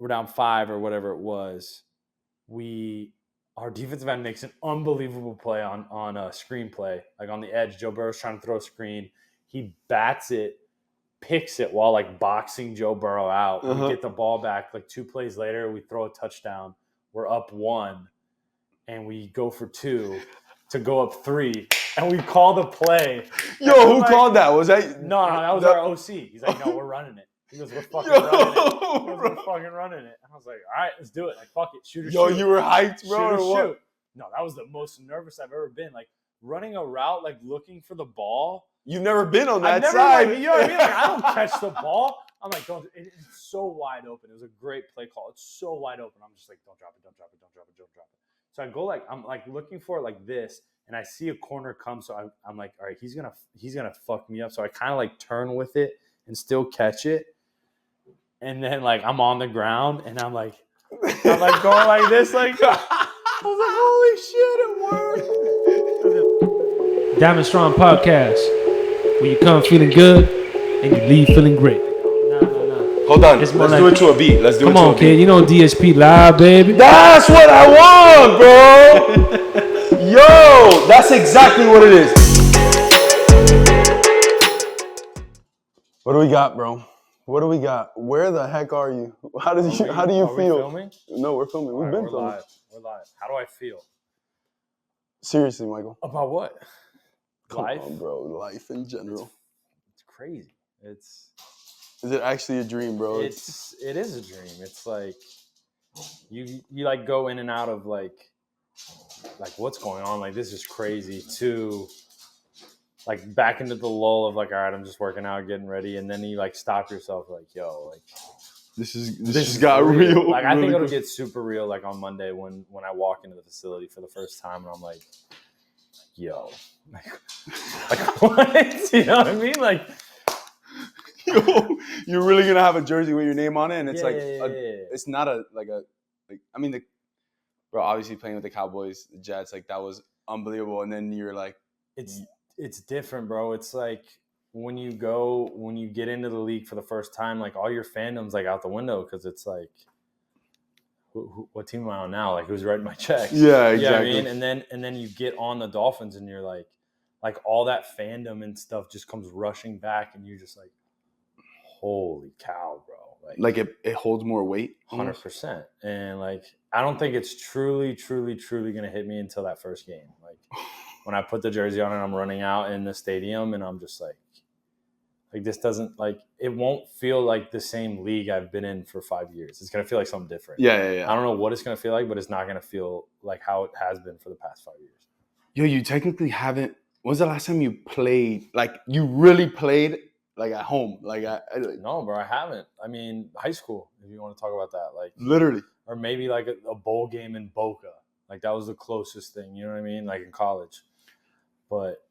we're down 5 or whatever it was. Our defensive end makes an unbelievable play on a screenplay, like on the edge. Joe Burrow's trying to throw a screen. He bats it, picks it while like boxing Joe Burrow out. We get the ball back. Like 2 plays later, we throw a touchdown. We're up 1, and we go for 2 to go up 3, and we call the play. Yo, who called that? Was that? No, that was our OC. He's like, no, we're running it. He goes, we're fucking running it. He goes, we're fucking running it. And I was like, all right, let's do it. Like, fuck it. Shoot or shoot. Yo, you were hyped, bro, shoot or what? Shoot. No, that was the most nervous I've ever been. Like, running a route, like, looking for the ball. You've never been on that side. Like, you know what I mean? Like, I don't catch the ball. I'm like, it's so wide open. It was a great play call. It's so wide open. I'm just like, don't drop it, don't drop it, don't drop it, don't drop it. So I go like, I'm like looking for it like this, and I see a corner come. So I'm like, all right, he's gonna fuck me up. So I kind of like turn with it and still catch it. And then like I'm on the ground and I'm like going like this, like I was like, holy shit, it worked. Diamond Strong Podcast, where you come feeling good and you leave feeling great. No. Hold on, let's do it to a beat. Let's do it to a beat. Come on, kid. You know DSP live, baby. That's what I want, bro. Yo, that's exactly what it is. What do we got, bro? What do we got? Where the heck are you? How do you feel? Are we filming? No, we're filming. We've been filming. We're live. How do I feel? Seriously, Michael. About what? Life? Come on, bro. Life in general. It's crazy. Is it actually a dream, bro? It is a dream. It's like you like go in and out of like what's going on? Like this is crazy to like back into the lull of like, all right, I'm just working out, getting ready, and then you like stop yourself like, yo, like this got real. Like I think it'll get super real like on Monday when I walk into the facility for the first time and I'm like, yo, like what? You know what I mean? Like, yo, you're really gonna have a jersey with your name on it, and it's it's not bro. Obviously playing with the Cowboys, the Jets, like that was unbelievable, and then you're like, it's different, bro. It's like when you get into the league for the first time, like all your fandom's like out the window because it's like, what team am I on now? Like who's writing my checks? Yeah, exactly. You know what I mean? And then you get on the Dolphins and you're like all that fandom and stuff just comes rushing back and you're just like, holy cow, bro. Like it holds more weight. 100%. And like I don't think it's truly gonna hit me until that first game. Like when I put the jersey on and I'm running out in the stadium and I'm just like this doesn't it won't feel like the same league I've been in for 5 years. It's gonna feel like something different. Yeah. I don't know what it's gonna feel like, but it's not gonna feel like how it has been for the past 5 years. Yo, you technically haven't. When's the last time you played? Like you really played like at home? No, bro, I haven't. I mean, high school. If you want to talk about that, like literally, or maybe like a bowl game in Boca. Like that was the closest thing. You know what I mean? Like in college. But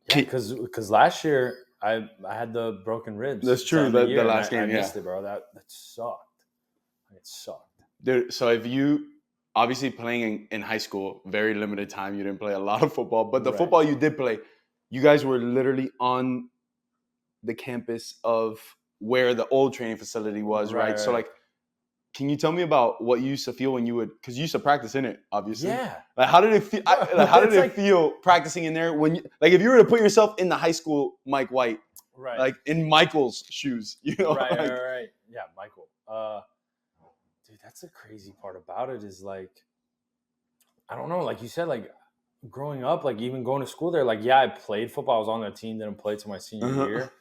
yeah, because last year I had the broken ribs. That's true. The last game, I missed it, bro. That sucked. It sucked. Dude, so if you obviously playing in high school, very limited time, you didn't play a lot of football, but the football you did play, you guys were literally on the campus of where the old training facility was, right? So like, can you tell me about what you used to feel when you would, because you used to practice in it, obviously. Yeah. Like, how did it feel? How did it feel practicing in there when you, like, if you were to put yourself in the high school Mike White, right? Like in Michael's shoes, you know? Right. Yeah, Michael. Dude, that's the crazy part about it is like, I don't know, like you said, like growing up, like even going to school there, like, yeah, I played football. I was on the team, didn't play till my senior year,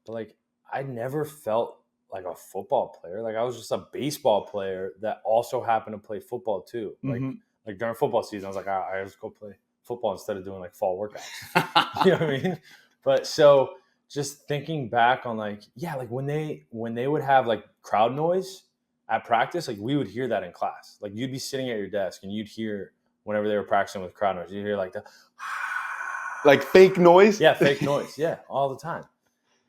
but like I never felt like a football player. Like I was just a baseball player that also happened to play football too. Like during football season, I was like, I just go play football instead of doing like fall workouts. You know what I mean? But so just thinking back on like, yeah, like when they would have like crowd noise at practice, like we would hear that in class. Like you'd be sitting at your desk and you'd hear whenever they were practicing with crowd noise, you'd hear like the like fake noise. Yeah, fake noise. Yeah, all the time.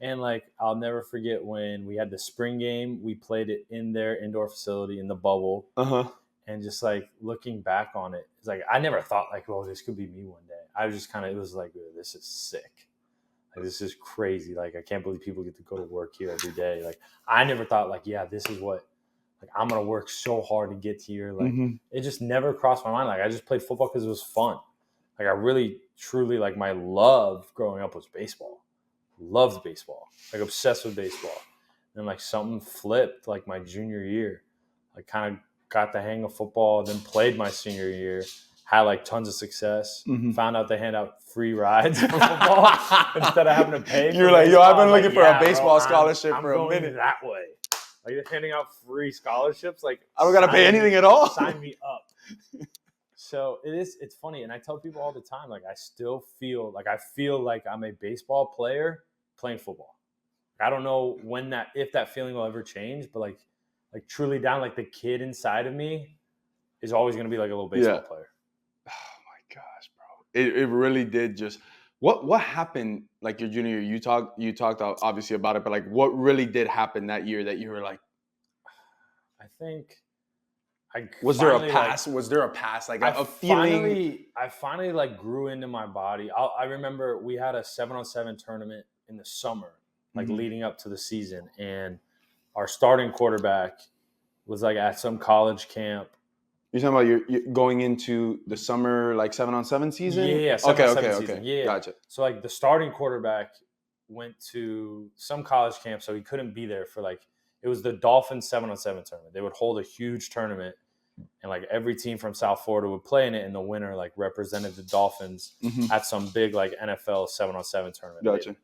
And like I'll never forget when we had the spring game, we played it in their indoor facility in the bubble. And just like looking back on it, it's like I never thought like, well, this could be me one day. I was just it was like, this is sick. Like this is crazy. Like I can't believe people get to go to work here every day. Like I never thought like, yeah, this is what like I'm gonna work so hard to get here. Like Mm-hmm. it just never crossed my mind. Like I just played football because it was fun. Like I really, truly, like my love growing up was baseball. Loved baseball. Like obsessed with baseball. And like something flipped like my junior year. I kind of got the hang of football, then played my senior year. Had like tons of success. Mhm. Found out they hand out free rides for football instead of having to pay. You're for like, yo, baseball. I've been I was looking like, for a yeah, bro, baseball scholarship I'm for a going minute. that way. Like they're handing out free scholarships. Like I don't gotta pay sign anything me- at all. Sign me up. So it's funny, and I tell people all the time, like I still feel like I'm a baseball player playing football. I don't know if that feeling will ever change, but like truly down, like the kid inside of me is always going to be like a little baseball player. Oh my gosh, bro! It really did just. What happened like your junior year? You talked obviously about it, but like what really did happen that year that you were like? I think. Was there a pass? Was there a pass? Like a feeling? I finally like grew into my body. I remember we had a 7-on-7 tournament in the summer, like leading up to the season, and our starting quarterback was like at some college camp. You're talking about you're going into the summer like 7-on-7 season? Yeah, 7-on-7 season. Yeah, gotcha. So like the starting quarterback went to some college camp, so he couldn't be there for like it was the Dolphins 7-on-7 tournament. They would hold a huge tournament, and like every team from South Florida would play in it, and the winner like represented the Dolphins at some big like NFL 7-on-7 tournament. Gotcha.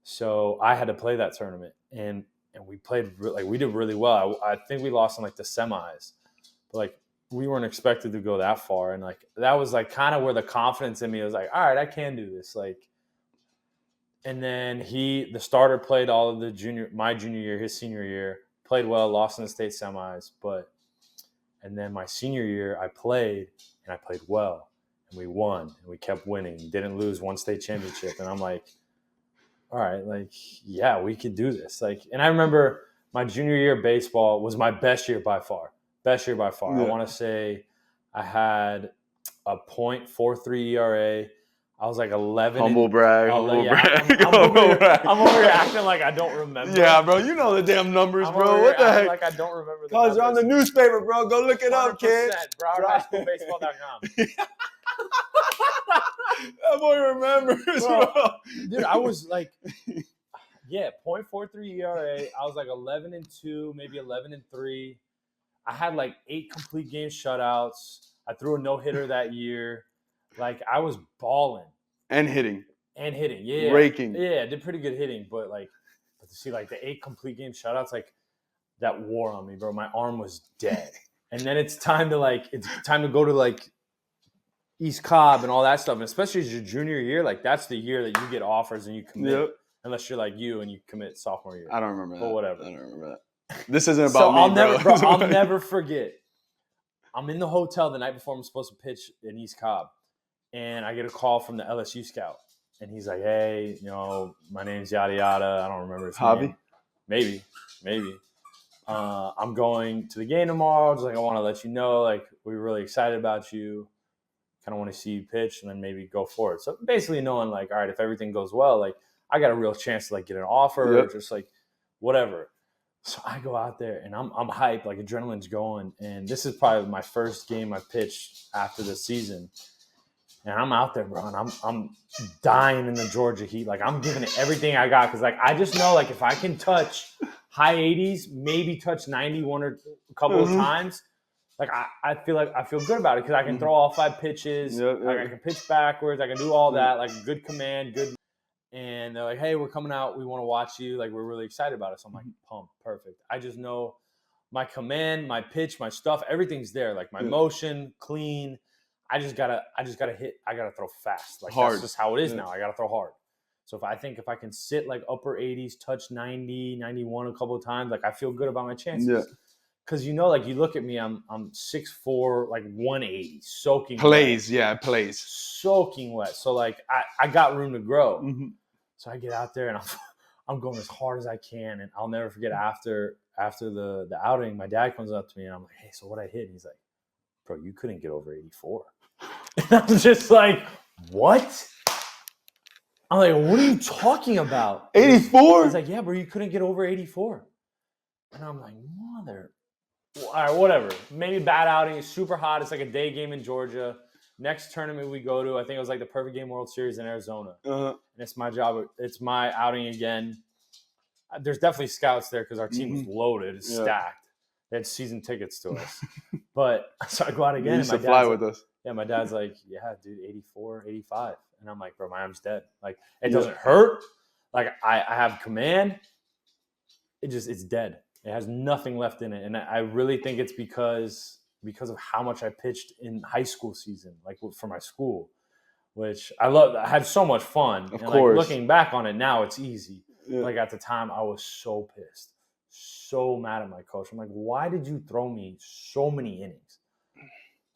So I had to play that tournament, and we played like we did really well. I think we lost in like the semis, but like we weren't expected to go that far, and like that was like kind of where the confidence in me was like, all right, I can do this. Like, and then the starter played all of my junior year, his senior year, played well, lost in the state semis, and then my senior year I played well, and we won, and we kept winning, didn't lose one state championship, and I'm like, all right, like, yeah, we could do this. Like, and I remember my junior year baseball was my best year by far. Yeah. I want to say I had a .43 ERA. I was like 11. Humble brag. I'm over here acting like I don't remember. Yeah, bro, you know the damn numbers, bro. What the heck? Like I don't remember the Cause you're on the newspaper, bro. Go look it up, kid. BrowardHighSchoolBaseball.com. That boy remembers, bro. Dude, I was like, yeah, .43 ERA. I was like 11-2, maybe 11-3. I had like 8 complete game shutouts. I threw a no-hitter that year. Like I was balling and hitting, yeah, raking, yeah. Did pretty good hitting, but to see like the 8 complete game shutouts, like that wore on me, bro. My arm was dead. And then it's time to go to like East Cobb and all that stuff, and especially as your junior year, like that's the year that you get offers and you commit. Yep. Unless you're like you and you commit sophomore year. I don't remember that. But whatever. I don't remember that. This isn't about me, bro. I'll never forget. I'm in the hotel the night before I'm supposed to pitch in East Cobb, and I get a call from the LSU scout, and he's like, "Hey, my name's yada yada. I don't remember his name. Maybe. I'm going to the game tomorrow. Just like I want to let you know, like we're really excited about you. Kind of want to see you pitch, and then maybe go for it." So basically, knowing like, all right, if everything goes well, like I got a real chance to like get an offer, or just like whatever. So I go out there and I'm hyped, like adrenaline's going. And this is probably my first game I pitched after the season. And I'm out there, bro, and I'm dying in the Georgia heat. Like I'm giving it everything I got because like I just know like if I can touch high 80s, maybe touch 91 or a couple of times, like I feel good about it because I can throw all 5 pitches. Like I can pitch backwards. I can do all that. Like good command, good. And they're like, "Hey, we're coming out. We want to watch you. Like, we're really excited about it." So I'm like, pumped, perfect. I just know my command, my pitch, my stuff, everything's there. Like my motion, clean. I just gotta hit. I gotta throw fast. Like hard. That's just how it is now. I gotta throw hard. So if I can sit like upper 80s, touch 90, 91 a couple of times, like I feel good about my chances. Yeah. Because like you look at me, I'm 6'4", like 180, soaking wet. Soaking wet. So like I got room to grow. So I get out there and I'm going as hard as I can. And I'll never forget after the outing, my dad comes up to me and I'm like, "Hey, so what I hit?" And he's like, "Bro, you couldn't get over 84." And I'm just like, "What?" I'm like, "What are you talking about?" 84? He's like, "Yeah, bro, you couldn't get over 84." And I'm like, "Mother." all right, whatever. Maybe bad outing. It's super hot. It's like a day game in Georgia. Next tournament we go to, I think it was like the Perfect Game World Series in Arizona. And it's my job. It's my outing again. There's definitely scouts there because our team was loaded, stacked. They had season tickets to us. But so I go out again. You used to fly with us. Yeah, my dad's like, yeah, dude, 84, 85. And I'm like, bro, my arm's dead. Like, it doesn't hurt. Like, I have command. It's dead. It has nothing left in it. And I really think it's because of how much I pitched in high school season, like for my school, which I loved. I had so much fun. Of and course. Like, looking back on it now, it's easy. Yeah. Like, at the time, I was so pissed, so mad at my coach. I'm like, why did you throw me so many innings?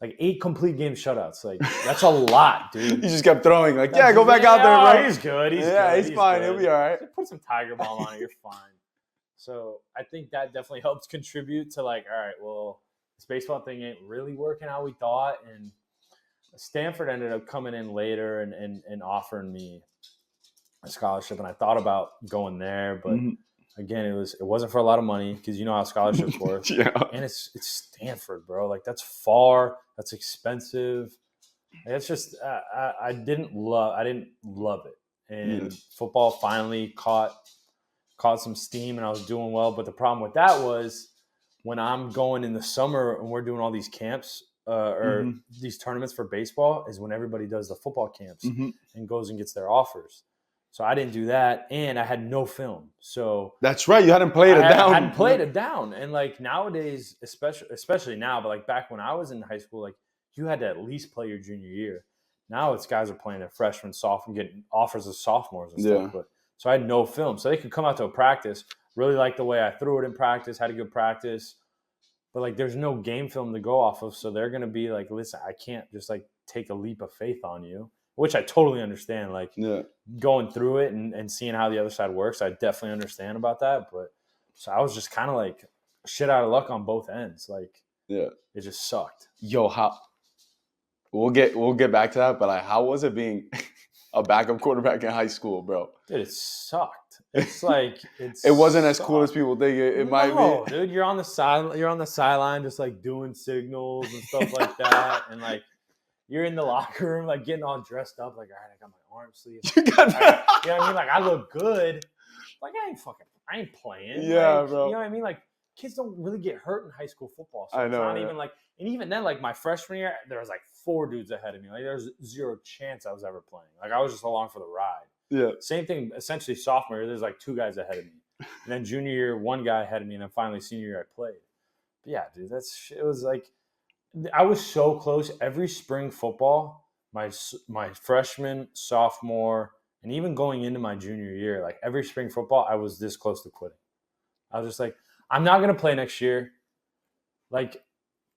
Like 8 complete game shutouts. Like, that's a lot, dude. He just kept throwing. Like, go back out there, bro. He's good. He's fine. Good. He'll be all right. Just put some Tiger Balm on it. You're fine. So I think that definitely helps contribute to like, all right, well, this baseball thing ain't really working how we thought. And Stanford ended up coming in later and offering me a scholarship. And I thought about going there, but again, it wasn't for a lot of money because you know how scholarships work. And it's Stanford, bro. Like, that's far. That's expensive. It's just I didn't love it. And football finally caught some steam, and I was doing well. But the problem with that was when I'm going in the summer and we're doing all these camps or these tournaments for baseball is when everybody does the football camps and goes and gets their offers. So I didn't do that, and I had no film. So that's right. You hadn't played it down. I hadn't played it down. And like nowadays, especially now, but like back when I was in high school, like you had to at least play your junior year. Now it's guys are playing their freshman, sophomore, getting offers of sophomores and stuff. But so I had no film. So they could come out to a practice, really like the way I threw it in practice, had a good practice. But like there's no game film to go off of. So they're gonna be like, listen, I can't just like take a leap of faith on you. Which I totally understand, like going through it and seeing how the other side works. I definitely understand about that. But so I was just kind of like shit out of luck on both ends. Like, it just sucked. Yo, how we'll get back to that, but like, how was it being a backup quarterback in high school, bro? Dude, it sucked. It's like it wasn't as cool as people think it might be. No, dude, you're on the sideline just like doing signals and stuff like that, and like. You're in the locker room, like, getting all dressed up. Like, all right, I got my arm sleeve. You got that? You know what I mean? Like, I look good. Like, I ain't playing. Yeah, like, bro. You know what I mean? Like, kids don't really get hurt in high school football. So I know. It's not even like, and even then, like, my freshman year, there was like 4 dudes ahead of me. Like, there's zero chance I was ever playing. Like, I was just along for the ride. Yeah. Same thing, essentially, sophomore year, there's like 2 guys ahead of me. And then junior year, 1 guy ahead of me. And then finally, senior year, I played. But yeah, dude, it was like, I was so close. Every spring football, my freshman, sophomore, and even going into my junior year, like every spring football, I was this close to quitting. I was just like, I'm not going to play next year. Like,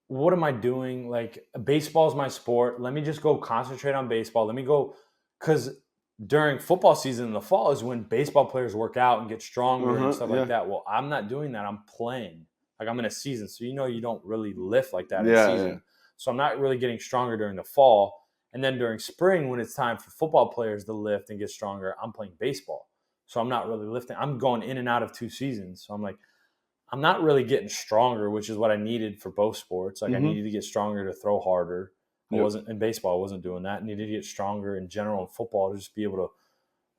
what am I doing? Like, baseball is my sport. Let me just go concentrate on baseball. Let me go, because during football season in the fall is when baseball players work out and get stronger and stuff like that. Well, I'm not doing that. I'm playing. Like, I'm in a season. So, you don't really lift like that in season. Yeah. So I'm not really getting stronger during the fall. And then during spring, when it's time for football players to lift and get stronger, I'm playing baseball. So I'm not really lifting. I'm going in and out of 2 seasons. So I'm like, I'm not really getting stronger, which is what I needed for both sports. Like I needed to get stronger to throw harder. I wasn't in baseball. I wasn't doing that. I needed to get stronger in general in football to just be able to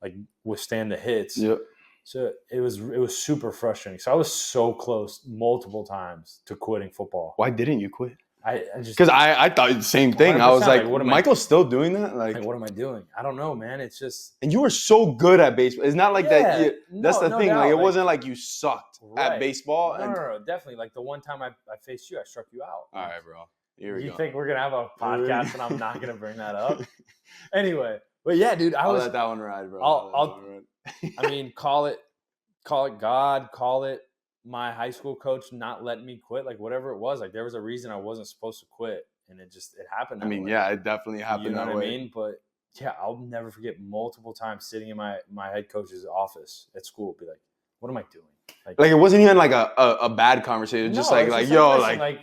like withstand the hits. Yep. So it was super frustrating. So I was so close multiple times to quitting football. Why didn't you quit? I just because I thought the same thing. I was like Michael's still doing that. Like, what am I doing? I don't know, man. It's just and you were so good at baseball. It's not like that. That's the thing. Doubt. Like it wasn't like you sucked at baseball. No, definitely. Like the one time I faced you, I struck you out. All right, bro. Here we go. You think we're gonna have a podcast and I'm not gonna bring that up? Anyway, but yeah, dude, I'll let that one ride, bro. I mean, call it God, call it my high school coach not letting me quit, like whatever it was. Like there was a reason I wasn't supposed to quit, and it happened. I mean, yeah, it definitely happened. You know that what way. I mean? But yeah, I'll never forget multiple times sitting in my head coach's office at school, be like, "What am I doing?" Like it wasn't even like a bad conversation. It's just like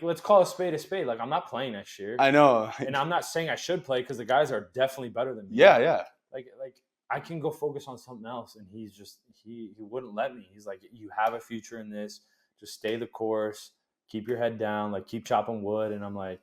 let's call a spade a spade. Like I'm not playing next year. I know, and I'm not saying I should play because the guys are definitely better than me. Yeah. Like I can go focus on something else, and he wouldn't let me. He's like, you have a future in this. Just stay the course. keep your head down, like keep chopping wood. And I'm like,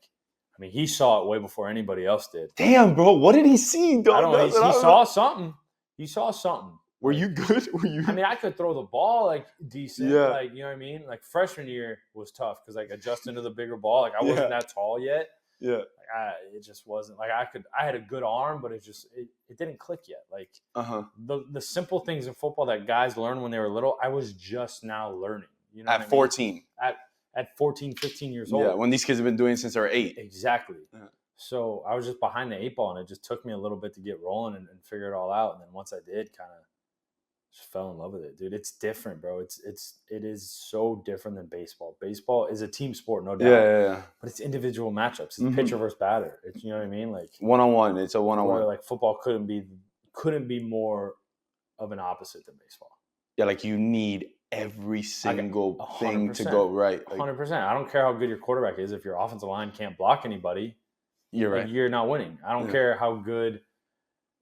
I mean, he saw it way before anybody else did. Damn, bro, what did he see? Dog? I don't know. He saw something. He saw something. Were Like, you good? Were you? I mean, I could throw the ball like decent. Yeah. Like, you know what I mean? Like freshman year was tough because like adjusting to the bigger ball. Like I wasn't that tall yet. Yeah. Like, it just wasn't like I had a good arm, but it didn't click yet. Like the simple things in football that guys learn when they were little, I was just now learning. You know, at 14. At 14, 15 years old. Yeah, when these kids have been doing it since they were 8. Exactly. Yeah. So I was just behind the 8 ball, and it just took me a little bit to get rolling and figure it all out. And then once I did, kind of just fell in love with it, dude. It's different, bro. It is so different than baseball. Baseball is a team sport, no doubt. Yeah. But it's individual matchups. It's pitcher versus batter. It's, you know what I mean? Like one-on-one. It's a one-on-one. Like football couldn't be more of an opposite than baseball. Yeah, like you need every single thing to go right. Like, 100%. I don't care how good your quarterback is. If your offensive line can't block anybody, you're right. You're not winning. I don't care how good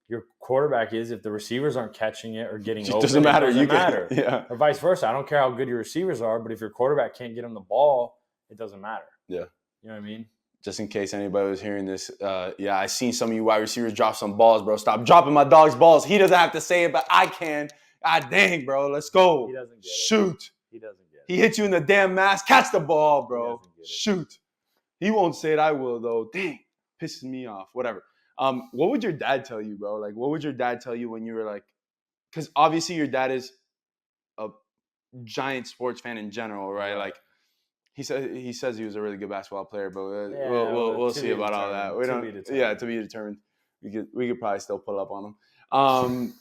your quarterback is. If the receivers aren't catching it or getting open, doesn't matter. It doesn't matter. Yeah. Or vice versa. I don't care how good your receivers are, but if your quarterback can't get them the ball, it doesn't matter. Yeah. You know what I mean? Just in case anybody was hearing this, I seen some of you wide receivers drop some balls, bro. Stop dropping my dog's balls. He doesn't have to say it, but I can. God dang, bro. Let's go. He doesn't get Shoot. it. He doesn't get it. He hit you in the damn mask. Catch the ball, bro. Shoot. He won't say it. I will, though. Dang. Pisses me off. Whatever. What would your dad tell you, bro? Like, what would your dad tell you when you were like, because obviously your dad is a giant sports fan in general, right? Like, he says he was a really good basketball player, but we'll see about all that. We don't. Yeah, to be determined. We could probably still pull up on him.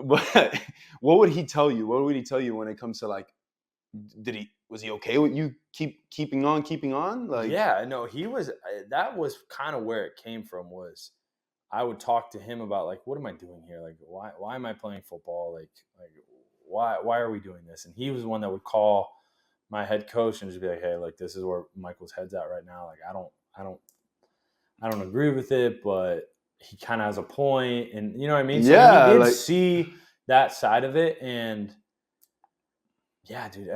But what would he tell you? What would he tell you when it comes to like, was he okay with you keeping on? Like, yeah, no, he was. That was kind of where it came from. Was I would talk to him about like, what am I doing here? Like, why am I playing football? Like why are we doing this? And he was the one that would call my head coach and just be like, hey, like this is where Michael's head's at right now. Like I don't agree with it, but he kind of has a point, and you know what I mean? So he did see that side of it, and yeah, dude,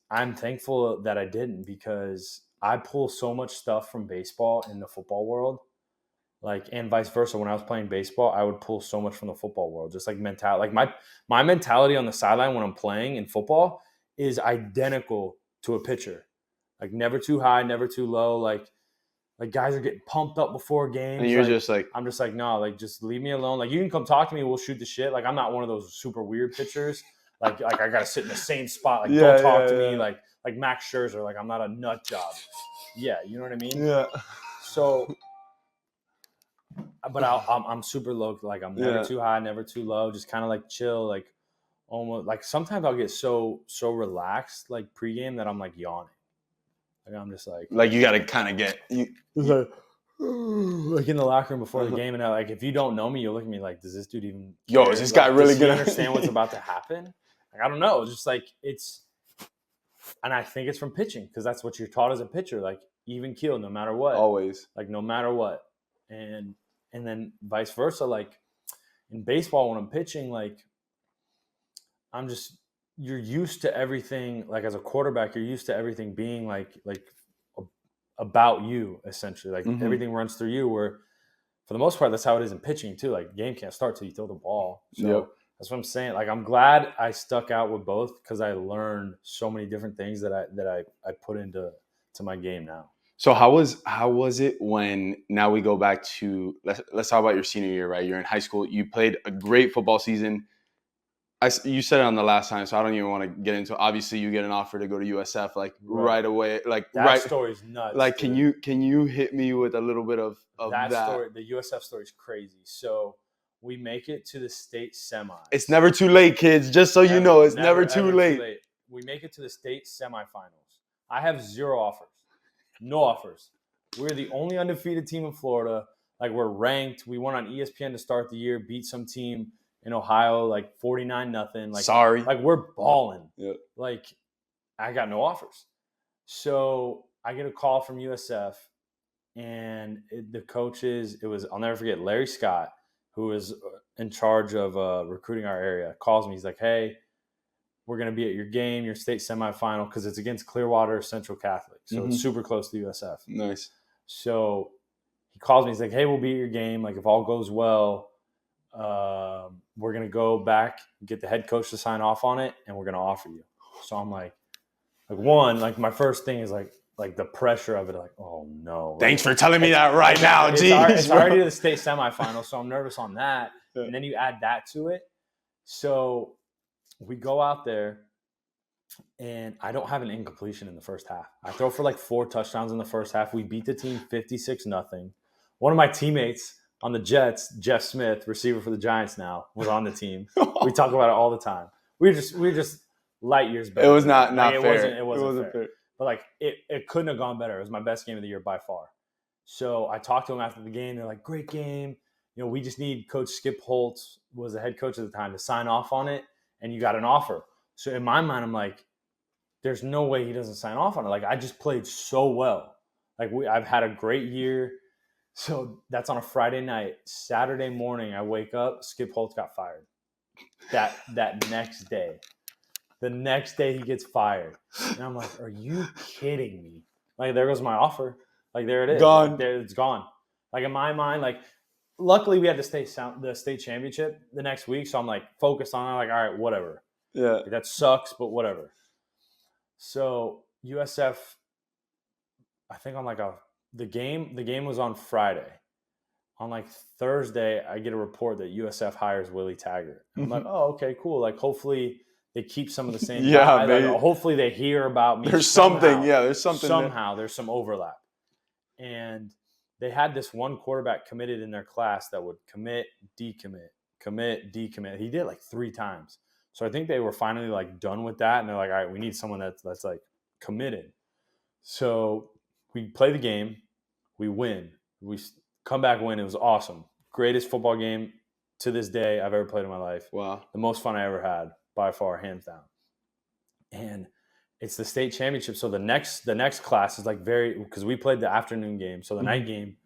I'm thankful that I didn't, because I pull so much stuff from baseball in the football world, like, and vice versa. When I was playing baseball, I would pull so much from the football world, just like mentality. Like my mentality on the sideline when I'm playing in football is identical to a pitcher, like never too high, never too low, like guys are getting pumped up before games. And you're just like, I'm just like, no, like just leave me alone. Like you can come talk to me, we'll shoot the shit. Like I'm not one of those super weird pitchers. Like I gotta sit in the same spot. Like don't talk to me. Like Max Scherzer. Like I'm not a nut job. Yeah, you know what I mean? Yeah. So, but I'm super low. Like I'm never too high, never too low. Just kind of like chill. Like almost like sometimes I'll get so relaxed like pregame that I'm like yawning. Like I'm just like you gotta kind of get you. Like in the locker room before the game, and like if you don't know me, you'll look at me like, does this dude even? Yo, is this guy really gonna understand what's about to happen? Like I don't know. It's just like and I think it's from pitching, because that's what you're taught as a pitcher, like even keel, no matter what. Always. Like no matter what, and then vice versa. Like in baseball, when I'm pitching, like you're used to everything. Like as a quarterback, you're used to everything being like about you, essentially. Like everything runs through you, where for the most part that's how it is in pitching too. Like game can't start till you throw the ball. So that's what I'm saying. Like I'm glad I stuck out with both, because I learned so many different things that I put into my game now. So how was it when, now we go back to, let's talk about your senior year, right? You're in high school, you played a great football season. You said it on the last time, so I don't even want to get into it. Obviously, you get an offer to go to USF right away. Like that story's nuts. Like, dude. Can you hit me with a little bit of that story? The USF story is crazy. So we make it to the state semis. It's never too late, kids. Just so you know, it's never too late. We make it to the state semifinals. I have 0 offers, no offers. We're the only undefeated team in Florida. Like we're ranked. We went on ESPN to start the year, beat some team in Ohio, like 49-0. Like, sorry. Like we're balling. Yeah. Like I got no offers. So I get a call from USF, and the coaches, I'll never forget, Larry Scott, who is in charge of recruiting our area, calls me. He's like, hey, we're going to be at your game, your state semifinal, because it's against Clearwater Central Catholic. So it's super close to USF. Nice. So he calls me. He's like, hey, we'll be at your game. Like, if all goes well, we're going to go back, get the head coach to sign off on it, and we're going to offer you. So I'm like one, like my first thing is like the pressure of it, like, oh no. Thanks for telling me that right now. Jeez, it's already the state semifinal, so I'm nervous on that. Yeah. And then you add that to it. So we go out there, and I don't have an incompletion in the first half. I throw for like 4 touchdowns in the first half. We beat the team 56-0. One of my teammates on the Jets, Jeff Smith, receiver for the Giants now, was on the team. We talk about it all the time. We were just light years better. It was not like, fair. It wasn't fair. But like it couldn't have gone better. It was my best game of the year by far. So I talked to them after the game. They're like, great game. You know, we just need Coach Skip Holtz, was the head coach at the time, to sign off on it, and you got an offer. So in my mind, I'm like, there's no way he doesn't sign off on it. Like, I just played so well. Like, I've had a great year. So that's on a Friday night. Saturday morning, I wake up, Skip Holtz got fired. That next day. The next day he gets fired. And I'm like, are you kidding me? Like, there goes my offer. Like, there it is. Gone. Like, it's gone. Like, in my mind, like, luckily we had the state championship the next week. So I'm like focused on it. Like, all right, whatever. Yeah. Like, that sucks, but whatever. So USF, I think on like the game was on Friday. On like Thursday, I get a report that USF hires Willie Taggart. I'm like, oh, okay, cool. Like, hopefully they keep some of the same guys. Like, hopefully they hear about me. There's somehow. something. Yeah, there's something. Somehow there's some overlap. And they had this one quarterback committed in their class that would commit, decommit, commit, decommit. He did it like 3 times. So I think they were finally like done with that. And they're like, all right, we need someone that's like committed. So we play the game. We win. We come back, win. It was awesome. Greatest football game to this day I've ever played in my life. Wow. The most fun I ever had, by far, hands down. And it's the state championship. So the next class is like because we played the afternoon game. So the night game,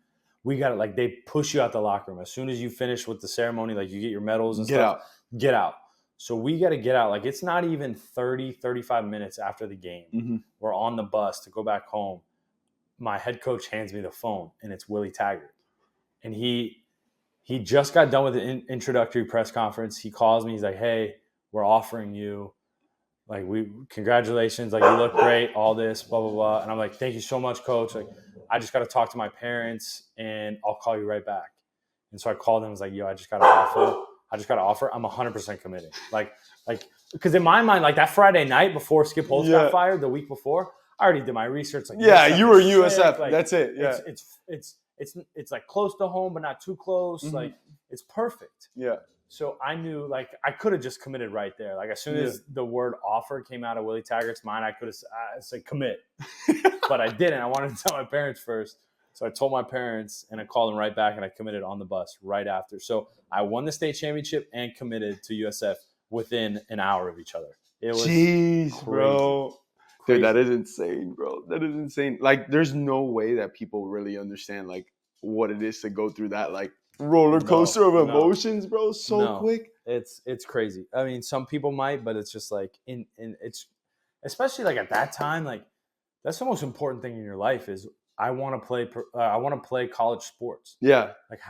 we got it. Like, they push you out the locker room. As soon as you finish with the ceremony, like, you get your medals and stuff. Get out. So we got to get out. Like, it's not even 30, 35 minutes after the game. We're on the bus to go back home. My head coach hands me the phone, and it's Willie Taggart. And he just got done with the introductory press conference. He calls me. He's like, hey, we're offering you. Like, congratulations. Like, you look great, all this, blah, blah, blah. And I'm like, thank you so much, coach. Like, I just got to talk to my parents, and I'll call you right back. And so I called him. I was like, yo, I just got an offer. I'm 100% committed. Like, because in my mind, like, that Friday night before Skip Holtz got fired, the week before, I already did my research. Like, you were USF. Like, that's it. Yeah. It's like close to home, but not too close. Like, it's perfect. Yeah. So I knew, like, I could have just committed right there. Like, as soon as the word offer came out of Willie Taggart's mind, I could have said commit. But I didn't. I wanted to tell my parents first. So I told my parents, and I called them right back, and I committed on the bus right after. So I won the state championship and committed to USF within an hour of each other. It was crazy. Bro. Dude, that is insane, bro. That is insane. Like, there's no way that people really understand, like, what it is to go through that, like, roller coaster of emotions, bro, quick. It's crazy. I mean, some people might, but it's just like it's especially like at that time, like, that's the most important thing in your life is I want to play college sports. Yeah. Like,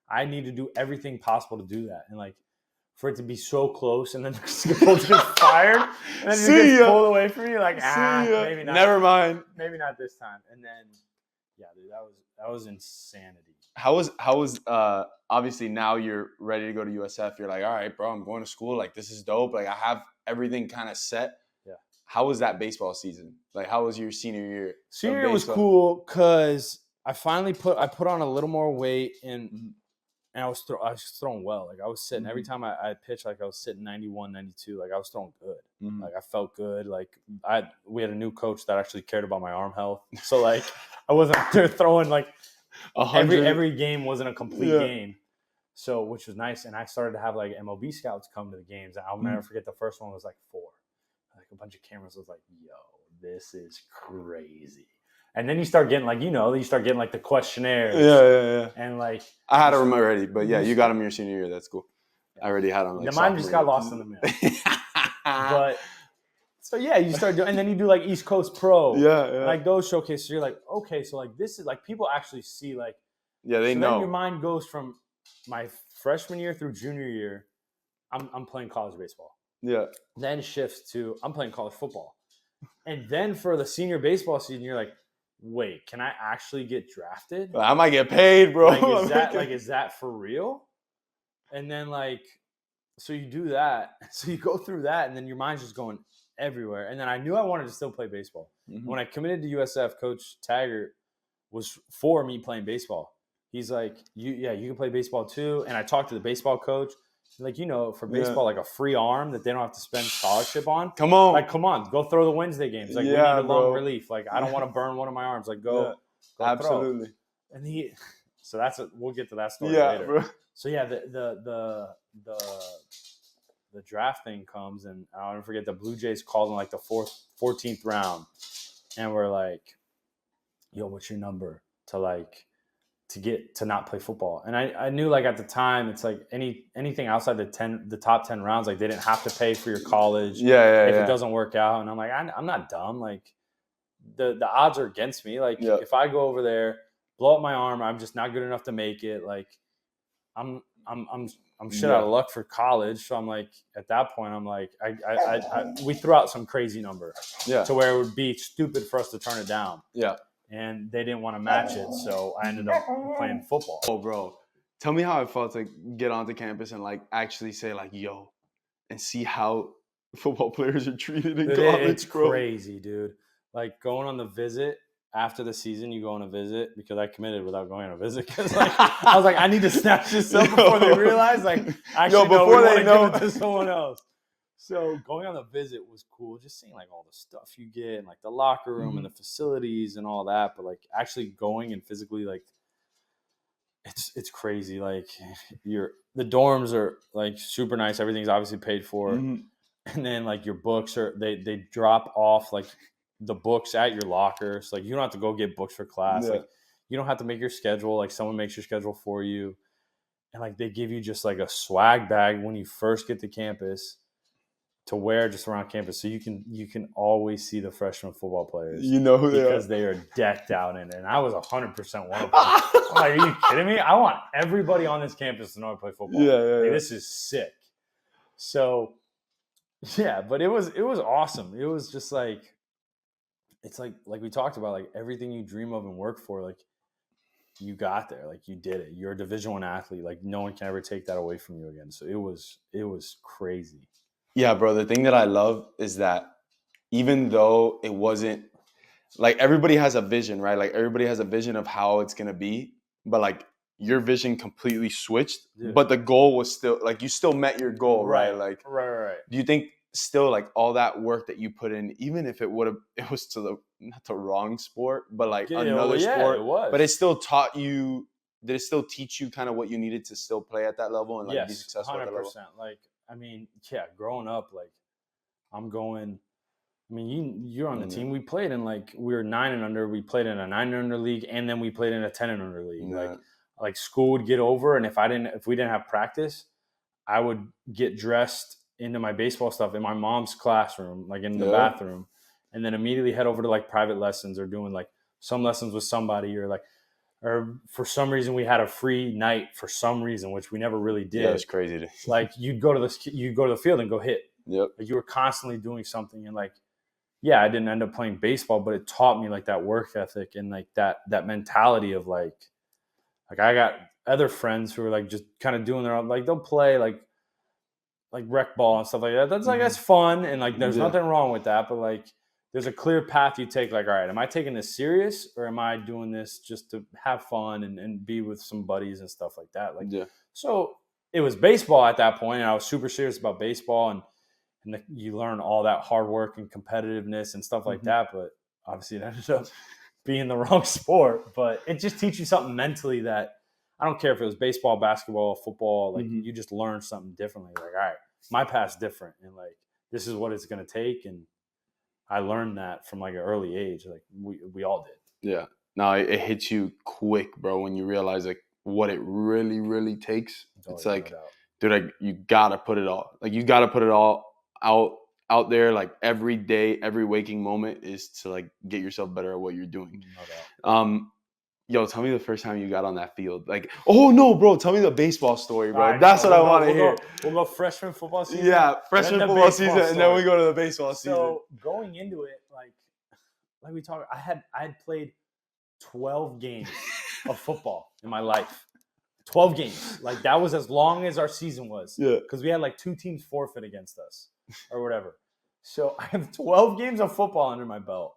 I need to do everything possible to do that, and like for it to be so close, and then Skip Holtz gets fired, and then he gets pulled away from you, like, maybe not. Never mind. Maybe not this time. And then, yeah, dude, that was insanity. How was obviously now you're ready to go to USF. You're like, all right, bro, I'm going to school. Like, this is dope. Like, I have everything kind of set. Yeah. How was that baseball season? Like, how was your senior year? Senior year was cool because I finally put on a little more weight, and I was throwing well. Like, I was sitting every time I pitched, like, I was sitting 91, 92. Like, I was throwing good. Like, I felt good. Like, we had a new coach that actually cared about my arm health. So, like, I wasn't out there throwing, like, every game wasn't a complete game. So, which was nice. And I started to have, like, MLB scouts come to the games. And I'll never forget the first one was, like, 4. Like, a bunch of cameras was like, yo, this is crazy. And then you start getting, like, like the questionnaires. Yeah. And, like, I had them already, but yeah, you got them your senior year. That's cool. I already had them. Like, mine just got lost in the mail. But so yeah, you start doing, and then you do like East Coast Pro, yeah. like those showcases. So you're like, okay, so like this is like people actually see like, Yeah, they so know. then your mind goes from my freshman year through junior year, I'm playing college baseball. Yeah. Then shifts to I'm playing college football, and then for the senior baseball season, you're like, wait, can I actually get drafted? I might get paid, bro. Is that for real? And then like, so you do that, so you go through that, and then your mind's just going everywhere. And then I knew I wanted to still play baseball. Mhm. When I committed to USF, Coach Taggart was for me playing baseball. He's like, you can play baseball too. And I talked to the baseball coach. Like, for baseball, like a free arm that they don't have to spend scholarship on. Come on. Like, come on, go throw the Wednesday games. Like, we need a lung relief. Like, I don't want to burn one of my arms. Like, go absolutely. throw. And so we'll get to that story later. Bro. So yeah, the draft thing comes, and I'll never forget the Blue Jays called in like the 14th round, and we're like, yo, what's your number to get to not play football? And I knew like at the time it's like anything outside the top 10 rounds, like they didn't have to pay for your college. If it doesn't work out. And I'm like, I'm not dumb. Like the odds are against me. Like if I go over there, blow up my arm, I'm just not good enough to make it. Like I'm shit out of luck for college. So I'm like, at that point, I'm like, we threw out some crazy number to where it would be stupid for us to turn it down. Yeah. And they didn't want to match it. So I ended up playing football. Oh, bro. Tell me how it felt to get onto campus and like actually say like, yo, and see how football players are treated in college, it's bro. Crazy, dude. Like going on the visit after the season, you go on a visit because I committed without going on a visit. Because like, I was like, I need to snatch this up before they realize. Like, actually, before they know, give it to someone else. So going on the visit was cool, just seeing like all the stuff you get and like the locker room and the facilities and all that. But like actually going and physically, like it's crazy. Like the dorms are like super nice. Everything's obviously paid for. And then like your books they drop off like the books at your locker. So like you don't have to go get books for class. Like you don't have to make your schedule. Like someone makes your schedule for you. And like they give you just like a swag bag when you first get to campus to wear just around campus, so you can always see the freshman football players. You know who they are because they are decked out in it. And I was 100% one of them. I'm like, are you kidding me? I want everybody on this campus to know I play football. Yeah. This is sick. So yeah, but it was awesome. It was just like it's like we talked about, like everything you dream of and work for, like you got there, like you did it. You're a Division I athlete. Like no one can ever take that away from you again. So it was crazy. Yeah, bro. The thing that I love is that even though it wasn't like everybody has a vision, right? Like everybody has a vision of how it's going to be, but like your vision completely switched, but the goal was still like you still met your goal, right? Like, right. Do you think still like all that work that you put in, even if it was to not the wrong sport, but like another sport, it was. but it still taught you, did it still teach you kind of what you needed to still play at that level and like be successful 100%. at that level? Like, I mean, yeah, growing up, like I'm going, I mean, you're on the team. We played in like, we were 9 and under. We played in a 9 and under league, and then we played in a 10 and under league. Like school would get over, and if we didn't have practice, I would get dressed into my baseball stuff in my mom's classroom, like in the bathroom, and then immediately head over to like private lessons or doing like some lessons with somebody, or for some reason we had a free night for some reason, which we never really did. Yeah, it's crazy. Like you'd go to the field and go hit. Yep. Like you were constantly doing something, and like, yeah, I didn't end up playing baseball, but it taught me like that work ethic and like that mentality of like I got other friends who are like just kind of doing their own, like they'll play like rec ball and stuff like that. That's like, that's fun. And like, there's nothing wrong with that, but like, there's a clear path you take. Like, all right, am I taking this serious, or am I doing this just to have fun and be with some buddies and stuff like that? Like, so it was baseball at that point, and I was super serious about baseball, and you learn all that hard work and competitiveness and stuff like that. But obviously it ended up being the wrong sport, but it just teaches you something mentally that I don't care if it was baseball, basketball, football, like you just learn something differently. Like, all right, my path's different, and like, this is what it's going to take. And I learned that from like an early age. Like we all did. Yeah. No, it hits you quick, bro, when you realize like what it really, really takes. It's like, dude, like you gotta put it all. Like you gotta put it all out out there like every day, every waking moment is to like get yourself better at what you're doing. No doubt. Yo, tell me the first time you got on that field. Like, oh no, bro, tell me the baseball story, bro. All right, That's so what I want to hear. We'll go freshman football season. Yeah, freshman then the football baseball season, and then we story. go to the baseball season. So going into it, like we talked, I had played 12 games of football in my life. 12 games. Like that was as long as our season was. Yeah. Because we had like 2 teams forfeit against us or whatever. So I have 12 games of football under my belt.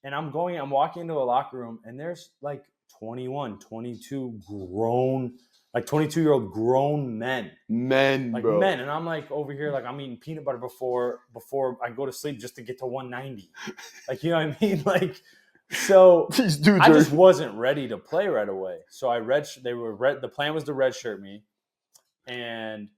And I'm walking into a locker room and there's like 21, 22 grown, like 22-year-old grown men. Like Bro. men. And I'm like over here, like I'm eating peanut butter before I go to sleep just to get to 190. Like, you know what I mean? Like, so These dudes I just wasn't ready to play right away. So the plan was to redshirt me. And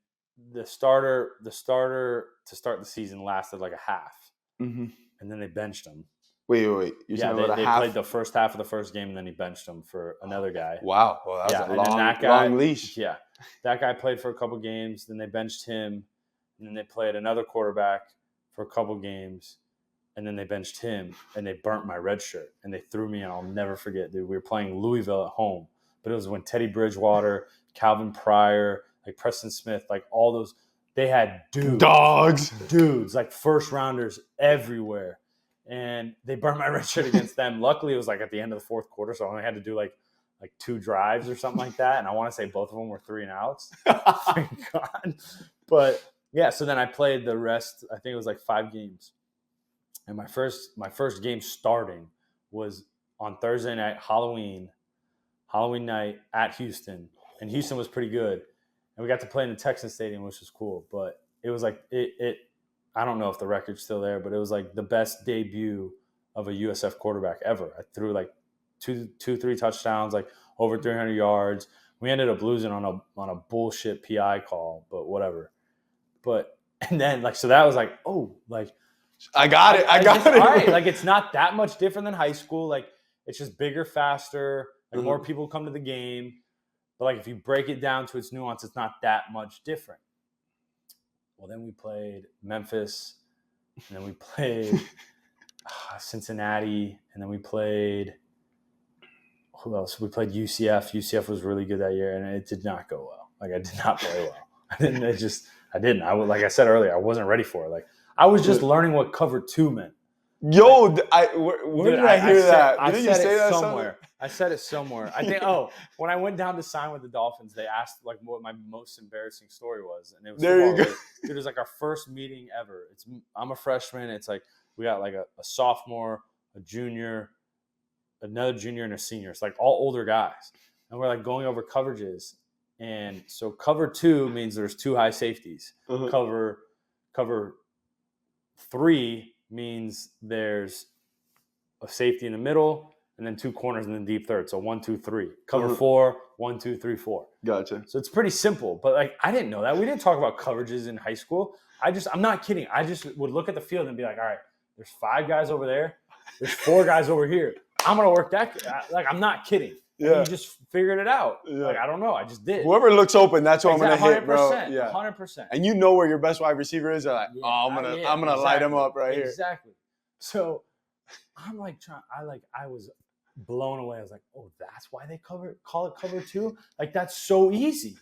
the starter to start the season lasted like a half. Mm-hmm. And then they benched him. Wait. You're talking about they a half? played the first half of the first game, and then he benched him for another guy. Wow. Well, that's a long leash. Yeah. That guy played for a couple games. Then they benched him. And then they played another quarterback for a couple games. And then they benched him. And they burnt my red shirt. And they threw me in. I'll never forget, dude. We were playing Louisville at home. But it was when Teddy Bridgewater, Calvin Pryor, like Preston Smith, like all those. They had dudes, like first rounders everywhere. And they burned my red shirt against them. Luckily, it was like at the end of the fourth quarter, so I only had to do like 2 drives or something like that. And I want to say both of them were 3 and outs. Thank God. But yeah, so then I played the rest. I think it was like 5 games. And my first game starting was on Thursday night, Halloween night at Houston. And Houston was pretty good. And we got to play in the Texans Stadium, which was cool. But it was like I don't know if the record's still there, but it was like the best debut of a USF quarterback ever. I threw like 3 touchdowns, like over 300 yards. We ended up losing on a bullshit PI call, but whatever. And then so that was like, oh, like I got it. All right, like it's not that much different than high school. Like it's just bigger, faster. Like more people come to the game. But like if you break it down to its nuance, it's not that much different. Well, then we played Memphis, and then we played Cincinnati, and then we played who else? We played UCF. UCF was really good that year, and it did not go well. Like I did not play well. I didn't. Like I said earlier, I wasn't ready for it. Like I was just learning what cover 2 meant. Yo, where did I hear that? Didn't you say that somewhere? I said it somewhere. I think. When I went down to sign with the Dolphins, they asked like what my most embarrassing story was, and it was there you go. Dude, it was like our first meeting ever. I'm a freshman. It's like we got like a sophomore, a junior, another junior, and a senior. It's like all older guys, and we're like going over coverages. And so cover 2 means there's 2 high safeties. Uh-huh. Cover 3 means there's a safety in the middle and then 2 corners in the deep third. So 1, 2, 3. Cover 4, 1, 2, 3, 4. Gotcha. So it's pretty simple. But like I didn't know that. We didn't talk about coverages in high school. I'm not kidding. I just would look at the field and be like, all right, there's 5 guys over there. There's 4 guys over here. I'm gonna work that. Like I'm not kidding. Yeah. You just figured it out. Yeah. Like I don't know. I just did. Whoever looks open, that's what I'm gonna hit, bro. Yeah, 100%. And you know where your best wide receiver is. They're like, I'm gonna light him up right here. Exactly. So I'm like I was blown away. I was like, oh, that's why they call it cover 2. Like that's so easy.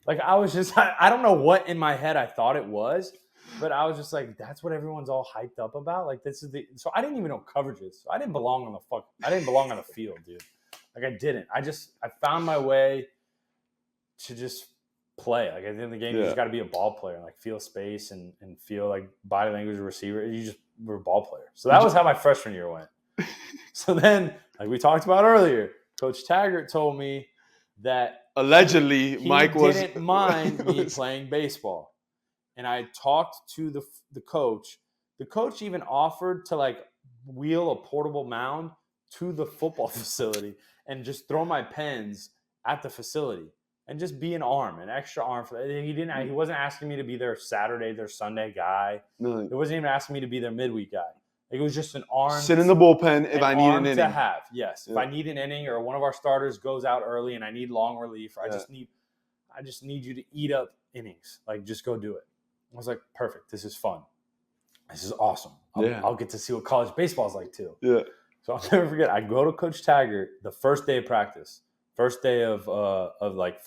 Like I was just I don't know what in my head I thought it was, but I was just like, that's what everyone's all hyped up about. Like this is so I didn't even know coverages. So I didn't belong on the field, dude. Like I didn't. I found my way to just play. Like at the end of the game, you just got to be a ball player and like feel space and feel like body language of receiver. You just were a ball player. So that was how my freshman year went. So then, like we talked about earlier, Coach Taggart told me that allegedly Mike didn't mind me playing baseball. And I talked to the coach. The coach even offered to like wheel a portable mound to the football facility and just throw my pens at the facility and just be an extra arm. He wasn't asking me to be their Saturday, their Sunday guy. No. It wasn't even asking me to be their midweek guy. Like, it was just an arm. Sit in the bullpen if I need an inning. To have, yes. Yeah. If I need an inning or one of our starters goes out early and I need long relief, or I just need you to eat up innings. Like, just go do it. I was like, perfect. This is fun. This is awesome. Yeah. I'll get to see what college baseball is like too. Yeah. So I'll never forget. I go to Coach Taggart the first day of practice, first day of like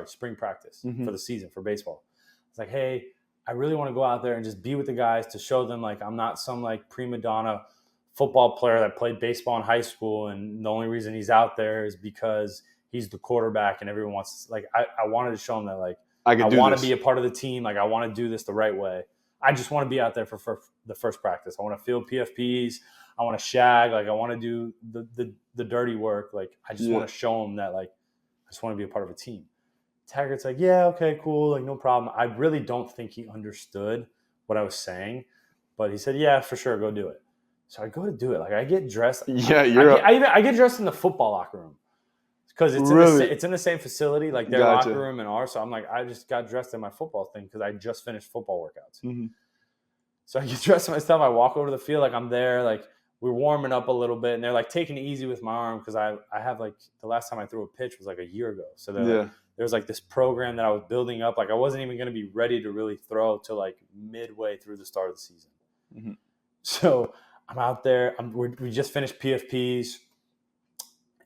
spring practice for the season for baseball. It's like, hey, I really want to go out there and just be with the guys to show them like I'm not some like prima donna football player that played baseball in high school, and the only reason he's out there is because he's the quarterback and everyone wants like I wanted to show him that like I want to be a part of the team, like I want to do this the right way. I just want to be out there for the first practice. I want to field PFPs. I want to shag. Like I want to do the dirty work. Like I just want to show them that like I just want to be a part of a team. Taggart's like, yeah, okay, cool, like no problem. I really don't think he understood what I was saying, but he said, yeah, for sure, go do it. So I go to do it. Like I get dressed. Yeah, I get dressed in the football locker room because it's in the same facility, like their locker room and ours. So I'm like, I just got dressed in my football thing because I just finished football workouts. Mm-hmm. So I get dressed in my stuff. I walk over to the field, like I'm there, like we're warming up a little bit, and they're like taking it easy with my arm because I have like the last time I threw a pitch was like a year ago. So like, there's like this program that I was building up. Like I wasn't even going to be ready to really throw till like midway through the start of the season. Mm-hmm. So I'm out there. We just finished PFPs,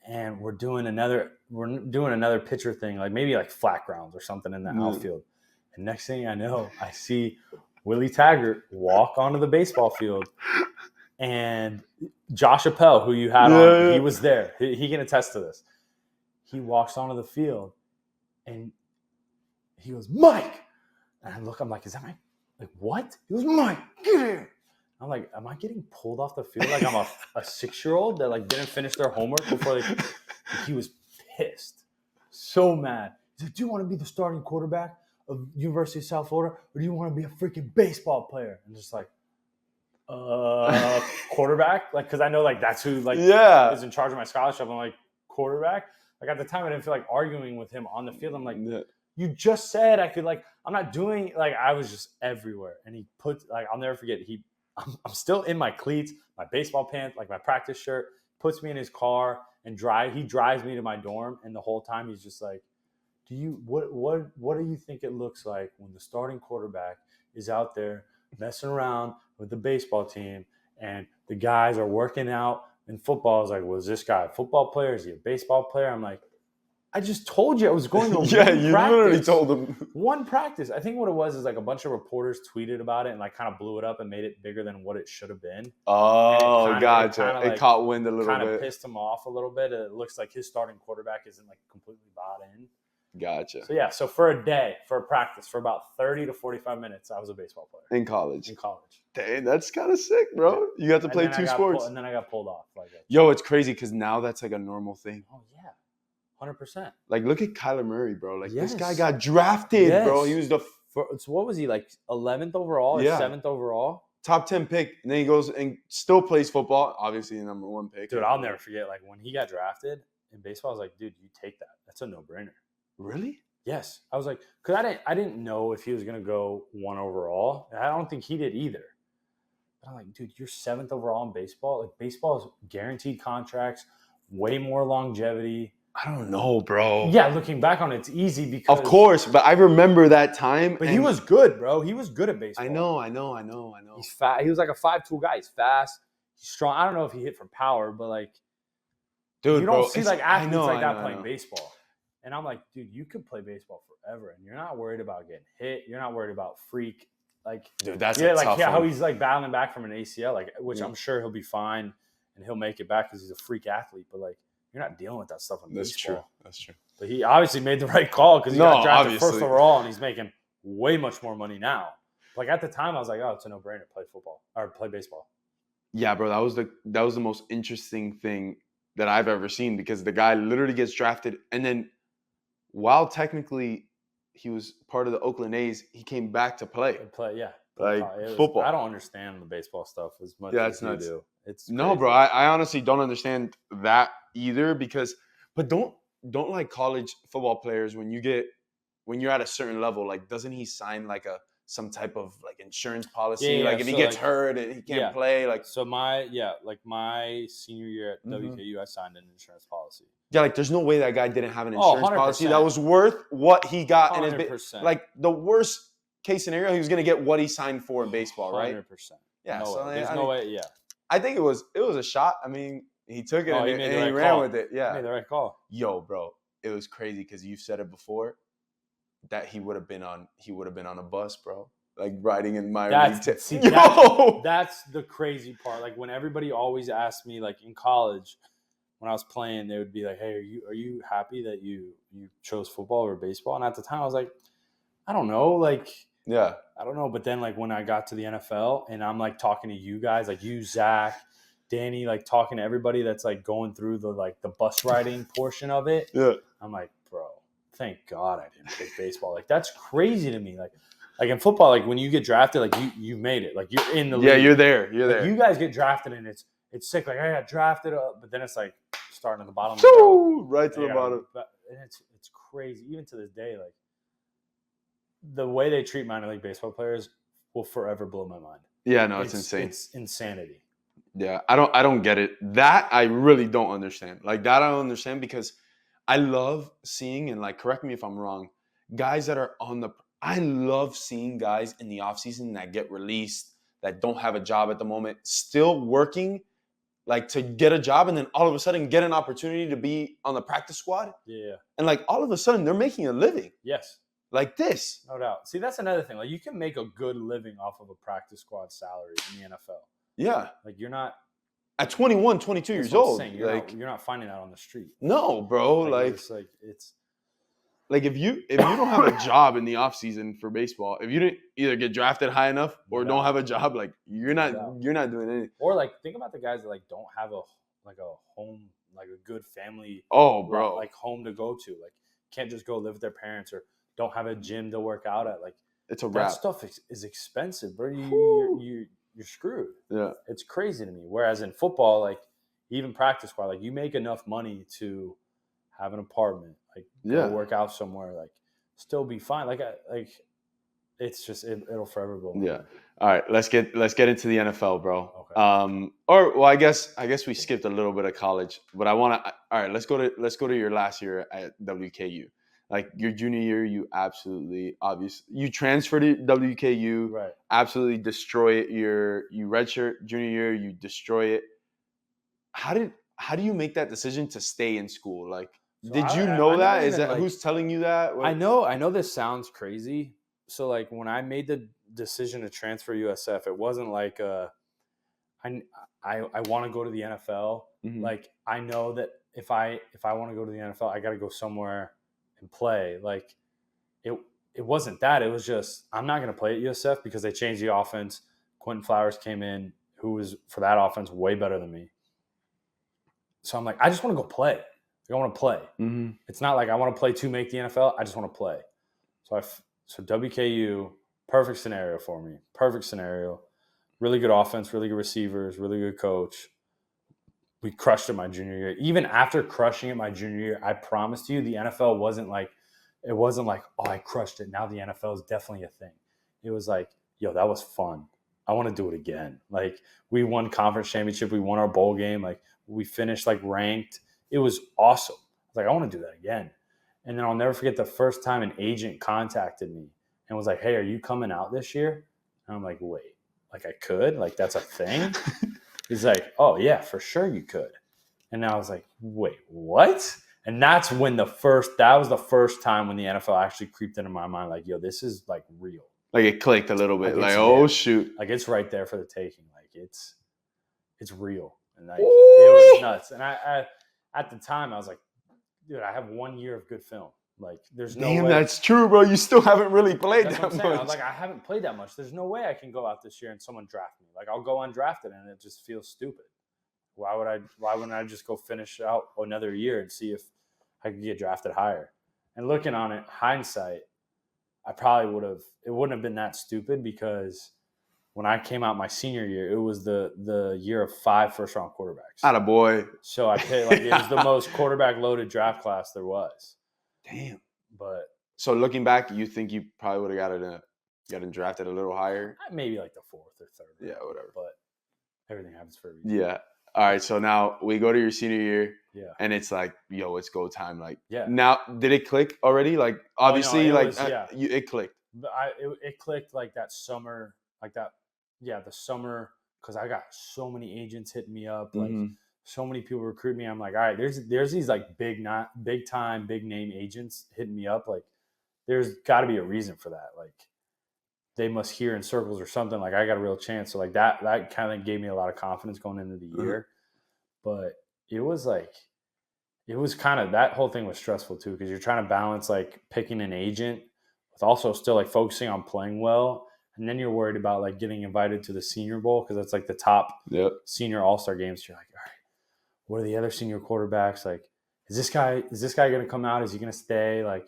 and we're doing another pitcher thing, like maybe like flat grounds or something in the outfield. And next thing I know, I see Willie Taggart walk onto the baseball field, and Josh Appel, who you had on, he was there. He can attest to this. He walks onto the field, and he goes, Mike. And I look, I'm like, is that Mike? Like, what? He goes, Mike, get here. I'm like, am I getting pulled off the field like I'm a 6-year-old that like didn't finish their homework before they? He was pissed, so mad. He's like, do you want to be the starting quarterback of University of South Florida, or do you want to be a freaking baseball player? And just like, quarterback, like because I know like that's who like is in charge of my scholarship. I'm like, quarterback. Like at the time, I didn't feel like arguing with him on the field. I'm like, you just said I could like. I'm not doing like I was just everywhere, and he put like I'll never forget. I'm still in my cleats, my baseball pants, like my practice shirt, puts me in his car and he drives me to my dorm. And the whole time he's just like, what do you think it looks like when the starting quarterback is out there messing around with the baseball team and the guys are working out in football? I was like, was this guy a football player? Is he a baseball player? I'm like, I just told you I was going to one practice. Literally told him. One practice. I think what it was is like a bunch of reporters tweeted about it and like kind of blew it up and made it bigger than what it should have been. Oh, gotcha. It caught wind a little bit. Kind of pissed him off a little bit. It looks like his starting quarterback isn't like completely bought in. Gotcha. So yeah, so for a day, for a practice, for about 30 to 45 minutes, I was a baseball player. In college. Dang, that's kind of sick, bro. You got to play 2 sports. And then I got pulled off. Yo, it's crazy because now that's like a normal thing. Oh, yeah. 100%. Like, look at Kyler Murray, bro. Like, this guy got drafted, bro. He was so what was he, like 11th overall or 7th overall? Top 10 pick. And then he goes and still plays football. Obviously, the number 1 pick. Dude, I'll never forget. Like, when he got drafted in baseball, I was like, dude, you take that. That's a no-brainer. Really? Yes. I was like, because I didn't know if he was going to go 1 overall. And I don't think he did either. But I'm like, dude, you're 7th overall in baseball. Like, baseball is guaranteed contracts, way more longevity. I don't know, bro. Yeah, looking back on it, it's easy because... Of course, but I remember that time. But he was good, bro. He was good at baseball. I know. He's fast. He was like a 5'2" guy. He's fast. He's strong. I don't know if he hit for power, but like... Dude, you don't see like athletes like that playing baseball. And I'm like, dude, you could play baseball forever, and you're not worried about getting hit. You're not worried about freak. Like, dude, that's how he's like battling back from an ACL, like, which I'm sure he'll be fine and he'll make it back because he's a freak athlete. But like, you're not dealing with that stuff in baseball. That's true. But he obviously made the right call because he got drafted first overall, and he's making way much more money now. Like at the time, I was like, oh, it's a no-brainer. Play football or play baseball. Yeah, bro, that was the most interesting thing that I've ever seen because the guy literally gets drafted, and then while technically he was part of the Oakland A's, he came back to play. Football. I don't understand the baseball stuff as much as you do. It's crazy. No, bro. I honestly don't understand that either but don't like college football players when you're at a certain level, like doesn't he sign like some type of like insurance policy? Like if he gets hurt and he can't play, like so my senior year at WKU, I signed an insurance policy. Yeah, like there's no way that guy didn't have an insurance policy that was worth what he got 100%. in his like the worst case scenario, he was gonna get what he signed for in baseball, right? 100%. Yeah. No So way. There's no way. Yeah. I think it was a shot. I mean, he took it Oh, and he he made the right ran call. with it. He Yeah. made the right call. Yo, bro, it was crazy because you've said it before that he would have been on a bus, bro. Like riding in Miami. That's the crazy part. Like when everybody always asked me, like in college, when I was playing, they would be like, "Hey, are you happy that you chose football over baseball?" And at the time, I was like, "I don't know, like, yeah, I don't know." But then, like when I got to the NFL, and I'm like talking to you guys, like you, Zach, Danny, like talking to everybody that's like going through the bus riding portion of it. Yeah, I'm like, bro, thank God I didn't pick baseball. Like that's crazy to me. Like in football, like when you get drafted, like you made it. Like you're in the league. Yeah, you're there. You're like, there. You guys get drafted, and it's sick. Like I got drafted, but then it's like starting at the bottom. Of the barrel, right to the bottom. And it's crazy. Even to this day, like the way they treat minor league baseball players will forever blow my mind. Yeah, no, it's insane. It's insanity. Yeah, I don't get it. That I really don't understand. Like that I don't understand because I love seeing, and like correct me if I'm wrong, guys that are I love seeing guys in the offseason that get released, that don't have a job at the moment, still working like to get a job, and then all of a sudden get an opportunity to be on the practice squad. Yeah. And like all of a sudden they're making a living. Yes. Like this. No doubt. See, that's another thing. Like you can make a good living off of a practice squad salary in the NFL. Yeah. Like you're not at 21, 22 years old. You're not finding that on the street. No, bro. Like it's like if you don't have a job in the offseason for baseball, if you didn't either get drafted high enough or don't have a job, like you're not doing anything. Or like think about the guys that like don't have a home, like a good family. Oh, bro. Like home to go to. Like can't just go live with their parents or don't have a gym to work out at. Like it's a wrap. That stuff is expensive, bro. You're screwed. Yeah. It's crazy to me. Whereas in football, like even practice squad, like you make enough money to have an apartment, like go work out somewhere, like still be fine. Like it's just it'll forever blow. Yeah. All right, let's get into the NFL, bro. Okay. I guess we skipped a little bit of college, but I want to. All right, let's go to your last year at WKU. Like your junior year, you transferred to WKU, right? Absolutely destroy it. You redshirt junior year, you destroy it. How do you make that decision to stay in school? Like, so did you know that? Is that like, who's telling you that? I know this sounds crazy. So like when I made the decision to transfer USF, it wasn't like I want to go to the NFL. Mm-hmm. Like I know that if I want to go to the NFL, I got to go somewhere and play. Like it wasn't that. It was just I'm not going to play at USF because they changed the offense. Quentin Flowers came in, who was for that offense way better than me. So I'm like, I just want to go play. I want to play. Mm-hmm. It's not like I want to play to make the NFL. I just want to play. So WKU, perfect scenario for me. Perfect scenario. Really good offense, really good receivers, really good coach. We crushed it my junior year. Even after crushing it my junior year, I promise you the NFL wasn't like, oh, I crushed it. Now the NFL is definitely a thing. It was like, yo, that was fun. I want to do it again. Like we won conference championship. We won our bowl game. Like we finished like ranked. It was awesome. I was like, I want to do that again. And then I'll never forget the first time an agent contacted me and was like, hey, are you coming out this year? And I'm like, wait, like I could? Like that's a thing? He's like, oh, yeah, for sure you could. And I was like, wait, what? And that was the first time when the NFL actually creeped into my mind, like, yo, this is like real. Like it clicked a little bit. Like oh, shoot. Like it's right there for the taking. Like it's real. And like it was nuts. And I at the time I was like, dude, I have 1 year of good film. Like there's no way. That's true, bro. You still haven't really played that much. I was like, I haven't played that much. There's no way I can go out this year and someone draft me. Like I'll go undrafted and it just feels stupid. Why wouldn't I just go finish out another year and see if I could get drafted higher? And looking on it, hindsight, I probably it wouldn't have been that stupid because when I came out my senior year, it was the year of 5 first-round quarterbacks. Attaboy. So I paid like it was the most quarterback-loaded draft class there was. Damn. But so looking back, you think you probably would have gotten drafted a little higher? Maybe like the 4th or 3rd. Yeah, whatever. But everything happens for a reason. Yeah. All right. So now we go to your senior year. Yeah. And it's like, yo, it's go time. Like, yeah. Now, did it click already? Like, obviously, it clicked. But it clicked like that summer, like that, yeah, the summer, because I got so many agents hitting me up, like so many people recruit me. I'm like, all right, there's these like big time, big name agents hitting me up. Like, there's got to be a reason for that. Like, they must hear in circles or something. Like, I got a real chance. So like that kind of gave me a lot of confidence going into the year. But it was kind of, that whole thing was stressful too, because you're trying to balance like picking an agent with also still like focusing on playing well. And then you're worried about like getting invited to the Senior Bowl, because that's like the top senior all-star games. You're like, all right, what are the other senior quarterbacks? Like, is this guy going to come out? Is he going to stay? Like,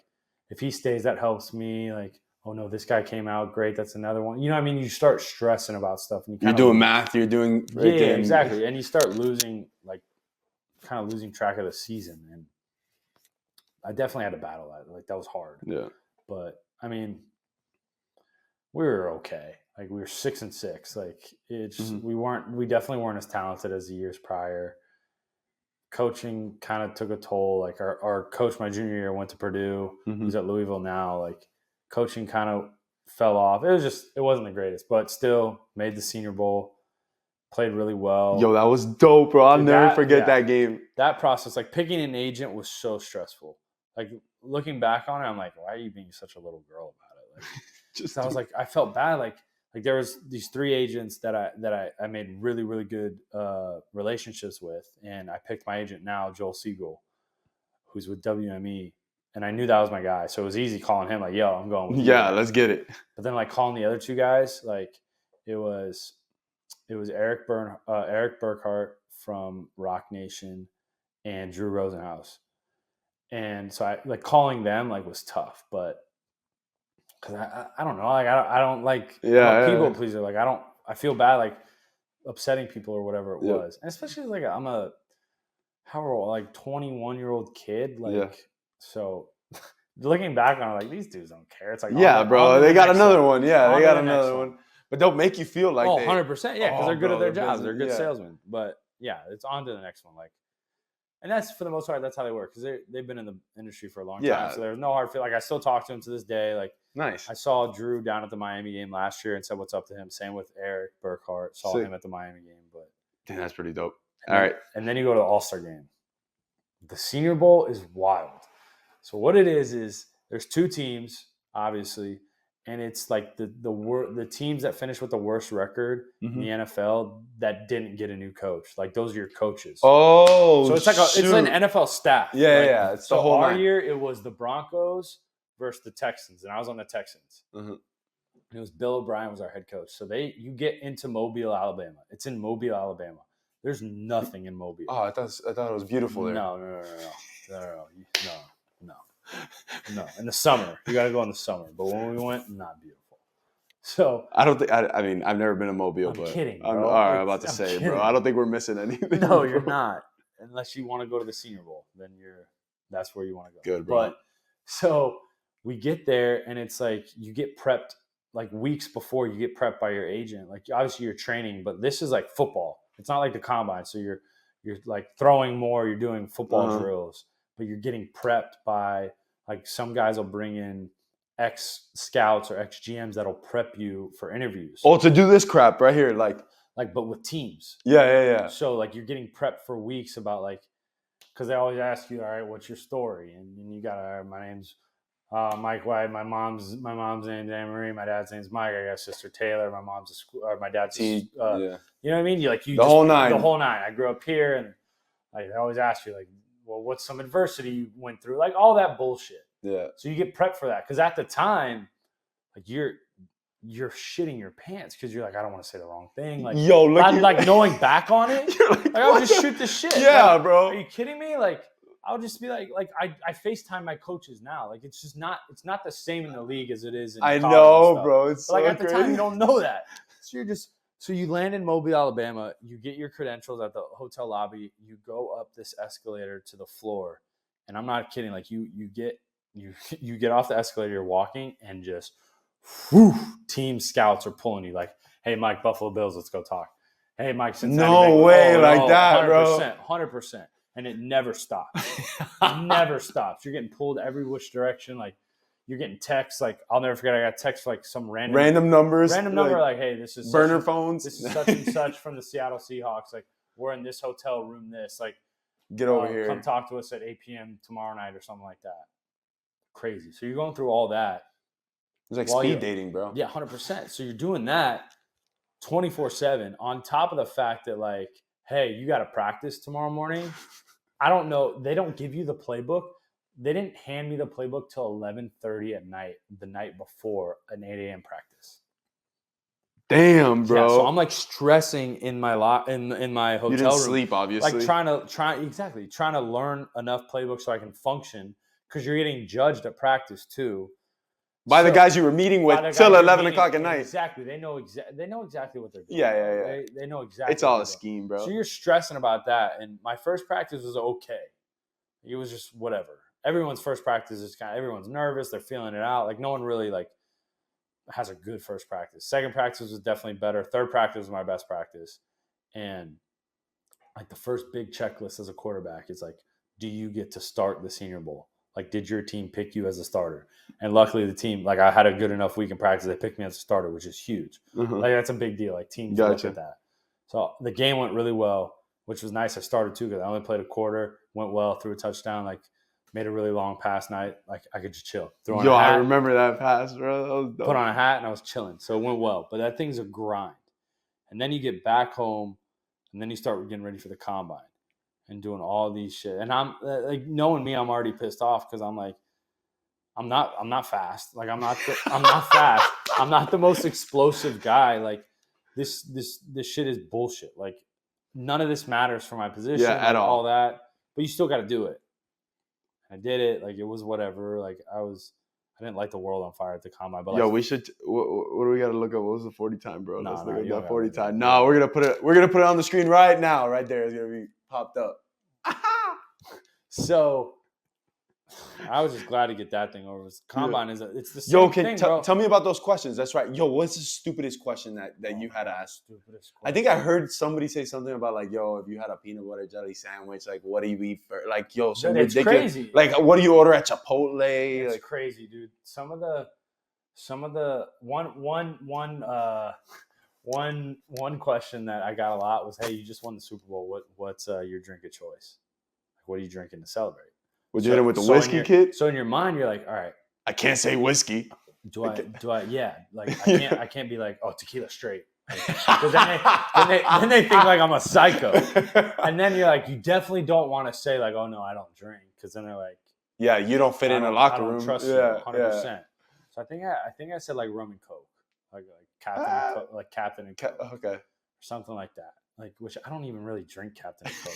if he stays, that helps me. Like, oh no, this guy came out, great. That's another one. You know what I mean? You start stressing about stuff. And you're doing math. You're doing exactly. And you start losing track of the season. And I definitely had to battle that. Like, that was hard. Yeah. But I mean, we were okay. Like, we were 6-6. Like, it's we definitely weren't as talented as the years prior. Coaching kind of took a toll. Like, our coach my junior year went to Purdue. He's at Louisville now. Like, coaching kind of fell off. It wasn't the greatest, but still made the Senior Bowl. Played really well. Yo, that was dope, bro. I'll never forget that game. That process, like picking an agent, was so stressful. Like, looking back on it, I'm like, why are you being such a little girl about it? Like, I was like, I felt bad. Like there was these 3 agents that I made really, really good relationships with, and I picked my agent now, Joel Siegel, who's with WME, and I knew that was my guy, so it was easy calling him like, yo, I'm going with you. Yeah, let's get it. But then like calling the other 2 guys, like it was Eric Burkhart from Rock Nation and Drew Rosenhaus. And so I like calling them like was tough, but because I don't know, like I don't like people pleaser. Like I feel bad like upsetting people or whatever it was, and especially like I'm a 21-year-old kid. Like so, looking back on it, like these dudes don't care. It's like bro, they got another one. Yeah, they got another one. But they'll make you feel like 100%. Yeah, because they're good at their jobs. They're good salesmen. But yeah, it's on to the next one. Like, and that's for the most part, that's how they work, because they've been in the industry for a long time. So there's no hard feel. Like, I still talk to them to this day. Like, nice. I saw Drew down at the Miami game last year and said what's up to him. Same with Eric Burkhart. Saw him at the Miami game. But damn, that's pretty dope. All right. And then you go to the All-Star game. The Senior Bowl is wild. So what it is there's 2 teams, obviously. And it's like the teams that finish with the worst record in the NFL that didn't get a new coach. Like, those are your coaches. Oh, so it's like it's an NFL staff. Yeah. It's the whole our year, it was the Broncos versus the Texans, and I was on the Texans. And it was Bill O'Brien was our head coach. So you get into Mobile, Alabama. It's in Mobile, Alabama. There's nothing in Mobile. Oh, I thought it was beautiful there. No, in the summer. You got to go in the summer. But when we went, not beautiful. So I don't think. I mean, I've never been to Mobile, I'm but kidding, bro. I'm all right. I'm about to say, bro. I don't think we're missing anything. No, you're not. Unless you want to go to the Senior Bowl, then that's where you want to go. Good, bro. But so we get there, and it's like you get prepped like weeks before. You get prepped by your agent. Like, obviously you're training, but this is like football. It's not like the combine. So you're like throwing more. You're doing football drills, but you're getting prepped by. Like, some guys will bring in ex-scouts or ex-GMs that'll prep you for interviews. Oh, to do this crap right here, but with teams. Yeah. So, like, you're getting prepped for weeks about, like, because they always ask you, all right, what's your story? And you got, all right, my name's Mike White. My mom's name's Anne Marie. My dad's name's Mike. I got a sister Taylor. My dad's you know what I mean? The whole nine. The whole 9. I grew up here, and like they always ask you, like, well, what's some adversity you went through? Like, all that bullshit. Yeah. So you get prepped for that, because at the time, like you're shitting your pants because you're like, I don't want to say the wrong thing. Like, yo, look, like knowing back on it, like I'll just shoot the shit. Yeah, like, bro. Are you kidding me? Like, I'll just be like I FaceTime my coaches now. Like, it's just not. It's not the same in the league as it is in college. I know, bro. It's but, like, so at the crazy. time, you don't know that. So you're just. So you land in Mobile, Alabama. You get your credentials at the hotel lobby. You go up this escalator to the floor, and I'm not kidding. Like, you get off the escalator, you're walking, and just team scouts are pulling you. Like, hey, Mike, Buffalo Bills, let's go talk. Hey, Mike, Cincinnati. No way, like that, 100%, bro. 100%, and it never stops. It never stops. You're getting pulled every which direction. Like, you're getting texts. Like, I'll never forget, I got text like some Random numbers. number, like, hey, this is burner phones. This is such and such from the Seattle Seahawks. Like, we're in this hotel room. This, like, get over here. Come talk to us at 8 p.m. tomorrow night or something like that. Crazy. So you're going through all that. It's like speed dating, bro. Yeah, 100%. So you're doing that 24/7 on top of the fact that, like, hey, you got to practice tomorrow morning. I don't know. They don't give you the playbook. They didn't hand me the playbook till 11:30 at night, the night before an 8 a.m. practice. Damn, bro. Yeah, so I'm like stressing in my in my hotel room. You didn't sleep, obviously. Like trying to learn enough playbook so I can function, because you're getting judged at practice too. By the guys you were meeting with till 11 o'clock at night. Exactly. They know exactly what they're doing. Yeah. They know exactly. It's all a scheme, bro. So you're stressing about that. And my first practice was okay. It was just whatever. Everyone's first practice is everyone's nervous. They're feeling it out. Like, no one really like has a good first practice. Second practice was definitely better. Third practice was my best practice. And like the first big checklist as a quarterback is like, do you get to start the Senior Bowl? Like, did your team pick you as a starter? And luckily the team, like, I had a good enough week in practice. They picked me as a starter, which is huge. Mm-hmm. Like, that's a big deal. Like, teams look at that. So the game went really well, which was nice. I started too, because I only played a quarter, went well, threw a touchdown, like made a really long pass night. Like, I could just chill. I remember that pass, bro. That was dope. Put on a hat and I was chilling. So it went well. But that thing's a grind. And then you get back home and then you start getting ready for the combine and doing all these shit. And I'm like, knowing me, I'm already pissed off, because I'm like, I'm not fast. Like, I'm not fast. I'm not the most explosive guy. Like, this shit is bullshit. Like, none of this matters for my position. Yeah, at all that. But you still got to do it. I did it. Like, it was whatever. Like, I didn't light the world on fire at the combine. But we should. What do we got to look up? What was the 40 time, bro? Let's look at that 40 time. No, we're gonna put it on the screen right now. Right there, it's gonna be popped up. So I was just glad to get that thing over. Combine it's the same thing, bro. Tell me about those questions. That's right. What's the stupidest question that you had to ask? I think I heard somebody say something about, like, if you had a peanut butter jelly sandwich, like, what do you eat for? Like, some it's ridiculous. Crazy. Like, what do you order at Chipotle? It's like, crazy, dude. Some of the one question that I got a lot was, hey, you just won the Super Bowl. What's your drink of choice? Like, what are you drinking to celebrate? Would you hit it with the whiskey kid? So in your mind, you're like, all right, I can't say whiskey. Do I? Yeah. Like, I can't be like, oh, tequila straight. Because then they think like I'm a psycho. And then you're like, you definitely don't want to say like, oh no, I don't drink. Because then they're like, yeah, you don't fit in a locker room. Trust you 100%. So I think I said like rum and coke, like Captain and Coke, okay, or something like that. Like, which I don't even really drink Captain and Coke.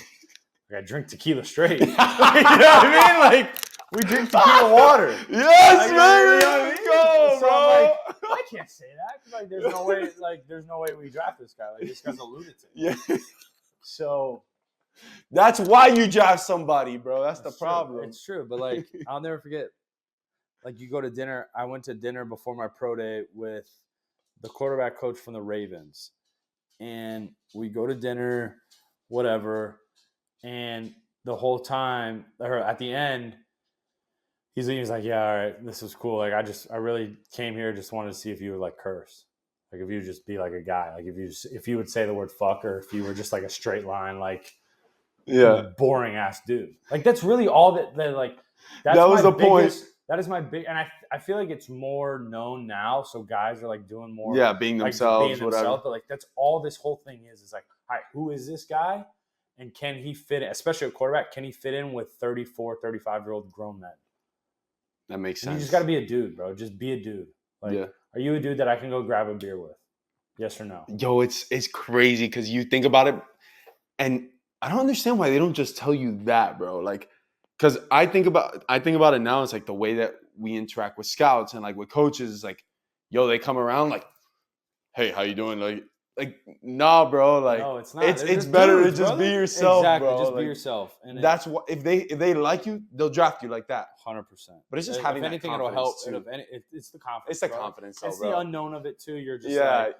Like, I drink tequila straight. You know what I mean? Like, we drink tequila water. Yes, man. You know what I mean? Go, so bro. I'm like, I can't say that, because like, there's no way we draft this guy. Like, this guy's a lunatic. Yeah. So that's why you draft somebody, bro. That's the problem. It's true, but like, I'll never forget. Like, you go to dinner. I went to dinner before my pro day with the quarterback coach from the Ravens, and we go to dinner, whatever. And the whole time, or at the end, he's like, yeah, all right, this is cool. Like, I really came here, just wanted to see if you would like curse. Like, if you would just be like a guy, like if you would say the word fuck, or if you were just like a straight line, like, boring ass dude. Like, that's really all that like, that was the point. That is my big, and I feel like it's more known now. So guys are like doing more. Yeah, being themselves, whatever. But like, that's all this whole thing is like, all right, who is this guy? And can he fit in, especially a quarterback, can he fit in with 34, 35-year-old grown men? That makes sense. And you just got to be a dude, bro. Just be a dude. Like, are you a dude that I can go grab a beer with? Yes or no? Yo, it's crazy, because you think about it, and I don't understand why they don't just tell you that, bro. Like, because I think about it now. It's like the way that we interact with scouts and like with coaches is like, yo, they come around like, hey, how you doing? Like, nah, bro. Like, no, it's not. It's better to just be yourself, exactly, bro. Just like, be yourself. And that's what if they like you, they'll draft you like that. 100%. But it's just having if anything, that it'll help. too. It's the confidence. It's the confidence. It's bro. the unknown of it too. You're just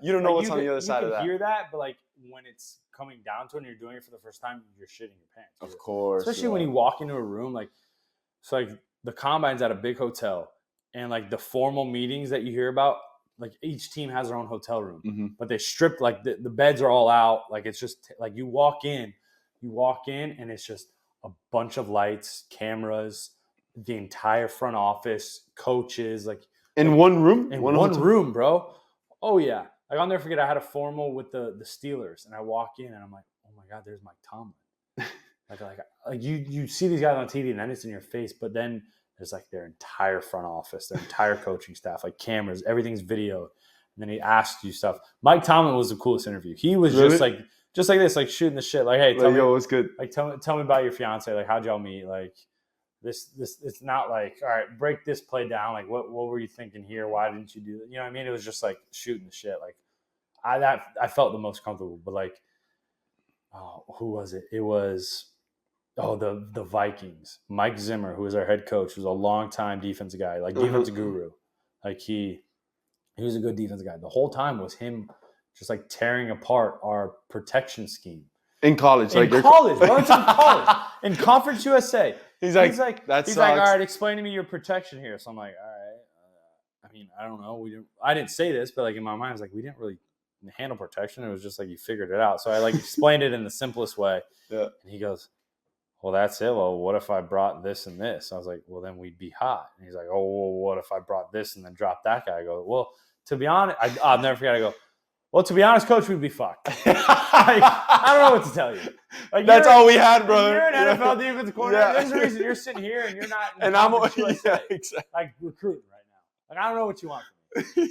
you don't know what's on the other side of that. You can hear that, but like when it's coming down to it and you're doing it for the first time, you're shitting your pants. Of course. Especially when you walk into a room like, so like the combine's at a big hotel. and like the formal meetings that you hear about, like each team has their own hotel room, but they stripped like the beds are all out. Like it's just like you walk in and it's just a bunch of lights, cameras, the entire front office, coaches, like in one room. In one room, bro. Oh yeah. Like I'll never forget. I had a formal with the Steelers, and I walk in and I'm like, oh my god, there's Mike Tomlin. like you see these guys on TV and then it's in your face, but then there's like their entire front office, their entire coaching staff, like cameras, everything's video. And then he asks you stuff. Mike Tomlin was the coolest interview. He was just like this, like shooting the shit. Like, hey, tell me, yo, what's good? Like, tell me about your fiance. Like, how'd y'all meet? Like, this, it's not like, all right, break this play down. Like, what were you thinking here? Why didn't you do that? You know what I mean? It was just like shooting the shit. Like, I felt the most comfortable. But like, who was it? It was. The Vikings. Mike Zimmer, who was our head coach, was a longtime defensive guy, like defensive guru. Like he was a good defensive guy. The whole time was him just like tearing apart our protection scheme. In college. Bro. It's in college. In Conference USA. He's like, all right, explain to me your protection here. So I'm like, all right. I mean, I don't know. I didn't say this, but like in my mind, I was like, we didn't really handle protection. It was just like you figured it out. So I like explained it in the simplest way. Yeah. And he goes, well, that's it. Well, what if I brought this and this? I was like, well, then we'd be hot. And he's like, oh, well, what if I brought this and then dropped that guy? I go, well, to be honest, I'll never forget. I go, well, to be honest, coach, we'd be fucked. Like, I don't know what to tell you. Like, that's all we had, brother. You're an NFL defensive coordinator. There's a reason you're sitting here and you're not. And I'm exactly. Like recruiting right now. Like I don't know what you want from me.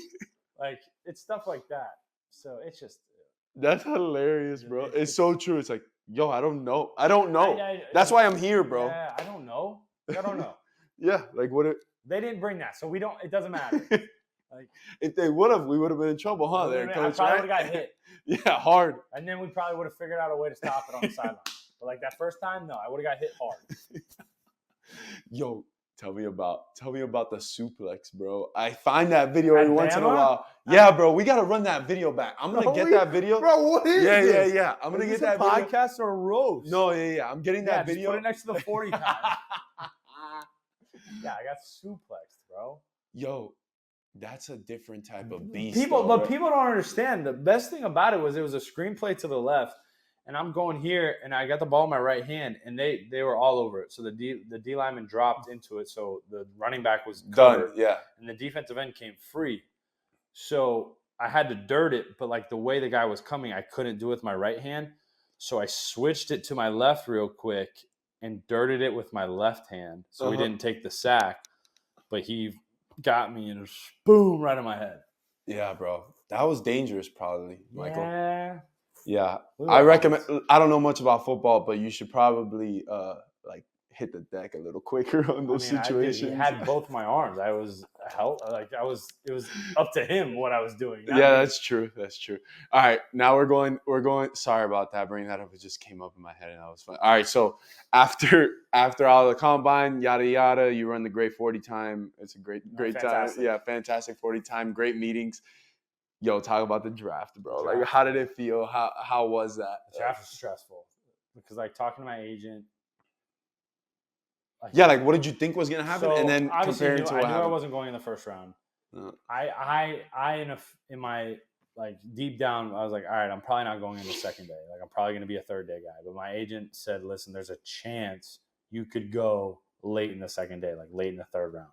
Like it's stuff like that. So it's just. That's hilarious, bro. It's so true. It's like, yo, I don't know. That's why I'm here, bro. Yeah, I don't know. Yeah, like what? They didn't bring that, so we don't. It doesn't matter. Like if they would have, we would have been in trouble, huh? There, coach. I probably would have got hit. Yeah, hard. And then we probably would have figured out a way to stop it on the sideline. But like that first time, no, I would have got hit hard. Yo, tell me about the suplex, bro. I find that video every once in a while. Yeah, bro, we gotta run that video back. I'm gonna get that video. Bro, what is this? Yeah. I'm gonna get that video. Podcast Podcast or a roast? No, yeah. I'm getting that video. Just put it next to the 40 time. Yeah, I got suplexed, bro. Yo, that's a different type of beast. People don't understand. The best thing about it was a screenplay to the left, and I'm going here, and I got the ball in my right hand, and they were all over it. So the D lineman dropped into it, so the running back was covered, done. Yeah, and the defensive end came free. So I had to dirt it, but like the way the guy was coming, I couldn't do it with my right hand. So I switched it to my left real quick and dirted it with my left hand. So he didn't take the sack, but he got me and boom right in my head. Yeah, bro. That was dangerous, probably, Michael. Yeah. I recommend. I don't know much about football, but you should probably like hit the deck a little quicker on those situations. He had both my arms. It was up to him what I was doing. Yeah, that's true. All right, now we're going. Sorry about that. Bringing that up, it just came up in my head and that was fun. All right, so after all the combine, yada yada, you run the great 40 time. It's a great time. Yeah, fantastic 40 time. Great meetings. Yo, talk about the draft, bro. Like, how did it feel? How was that? The draft was stressful because like talking to my agent. Like what did you think was gonna happen, and then comparing to what happened? I knew I wasn't going in the first round. I in my like deep down, I was like, all right, I'm probably not going in the second day. Like I'm probably gonna be a third day guy. But my agent said, listen, there's a chance you could go late in the second day, like late in the third round.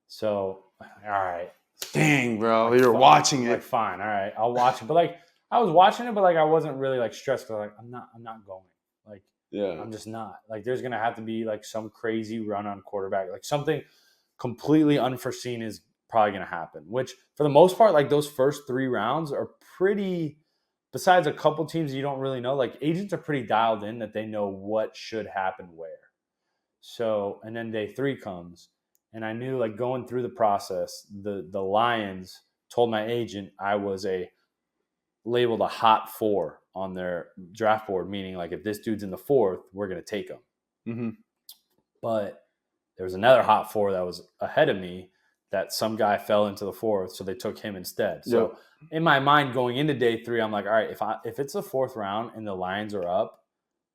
So, all right. Dang, bro, you're watching it. Like, fine, all right, I'll watch it. But like I was watching it, but like I wasn't really like stressed. Like I'm not going. Like. Yeah, I'm just not. Like, there's going to have to be, like, some crazy run on quarterback. Like, something completely unforeseen is probably going to happen, which, for the most part, like, those first 3 rounds are pretty – besides a couple teams you don't really know, like, agents are pretty dialed in that they know what should happen where. So, and then day 3 comes, and I knew, like, going through the process, the Lions told my agent I was labeled a hot 4 on their draft board, meaning like if this dude's in the 4th, we're going to take him. Mm-hmm. But there was another hot 4 that was ahead of me that some guy fell into the 4th, so they took him instead. So in my mind going into day 3, I'm like, all right, if it's the 4th round and the Lions are up,